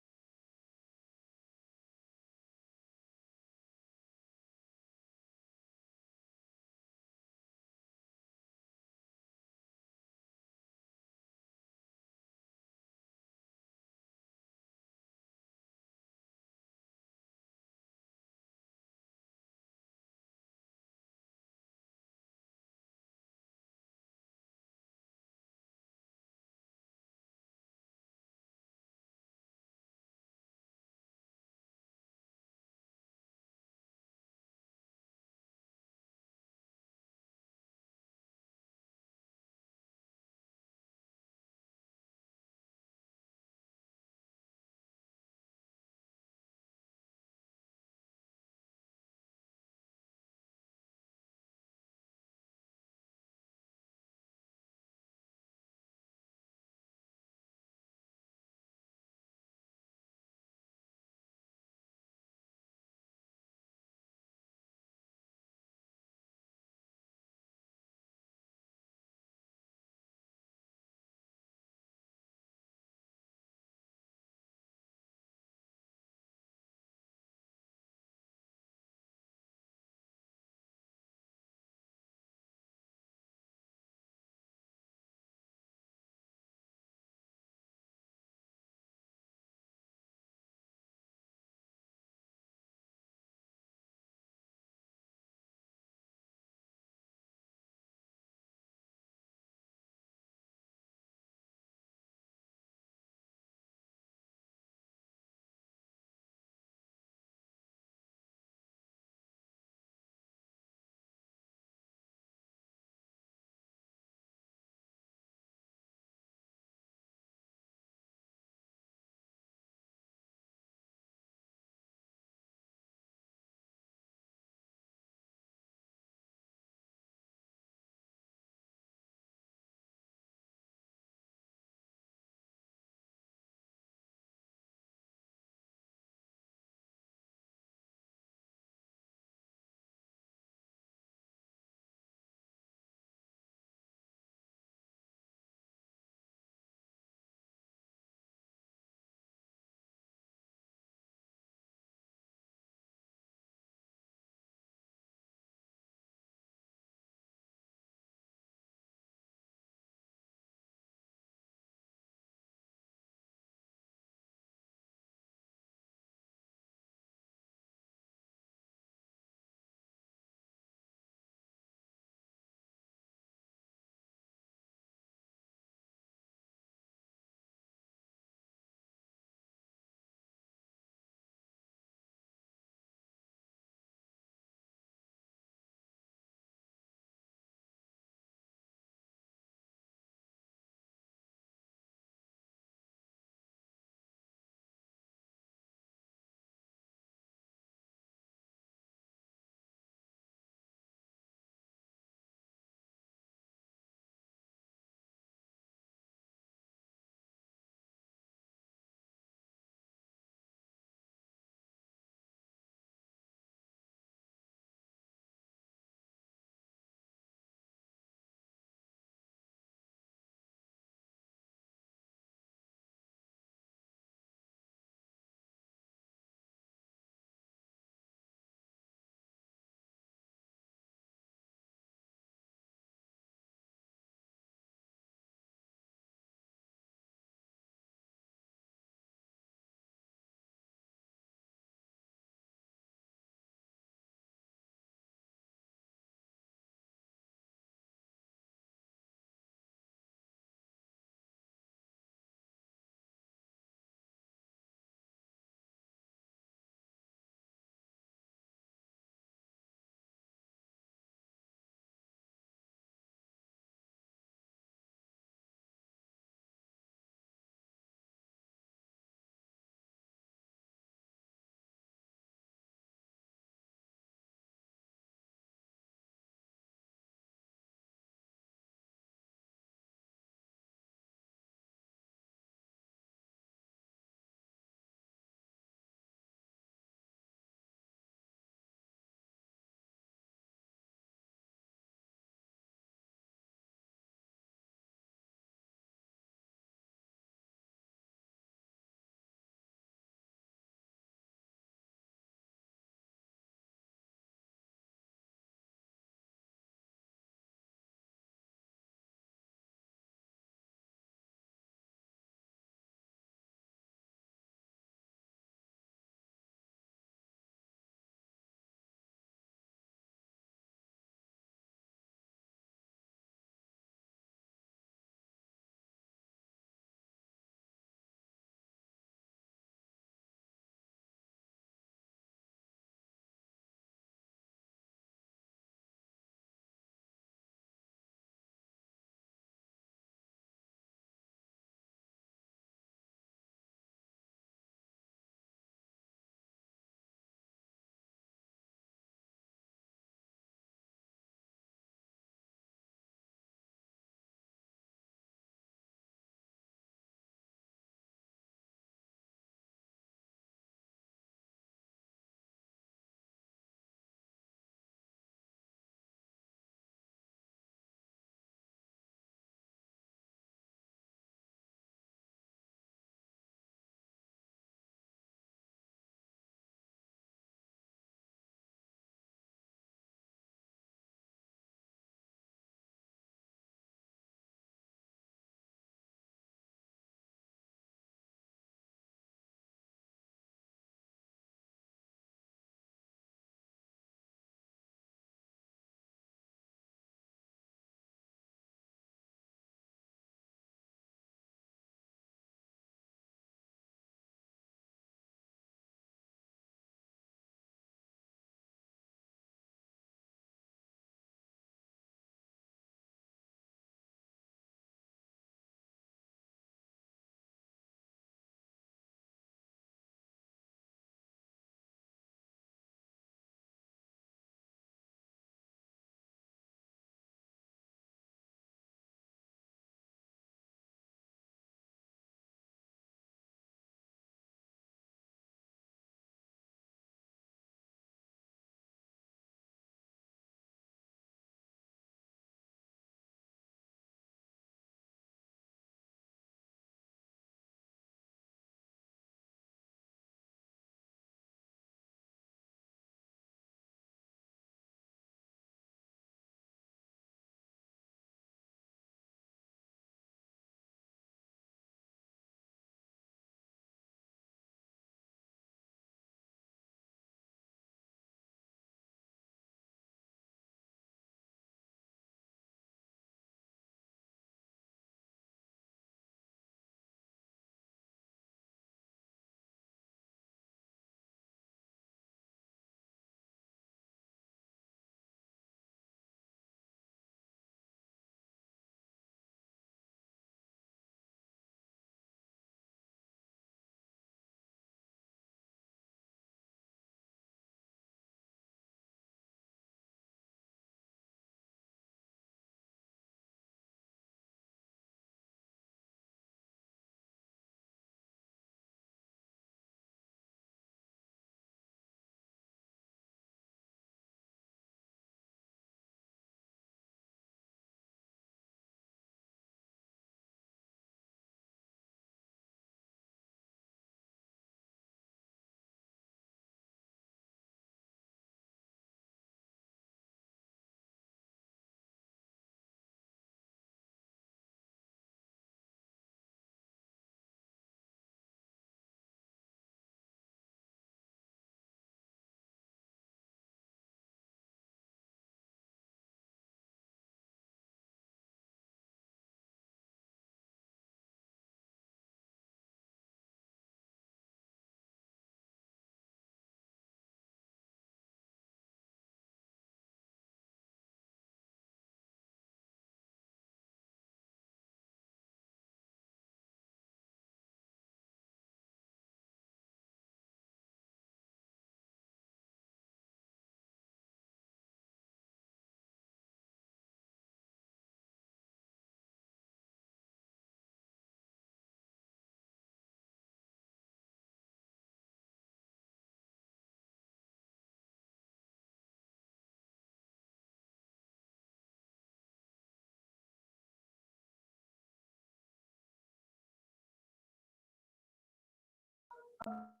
Пока.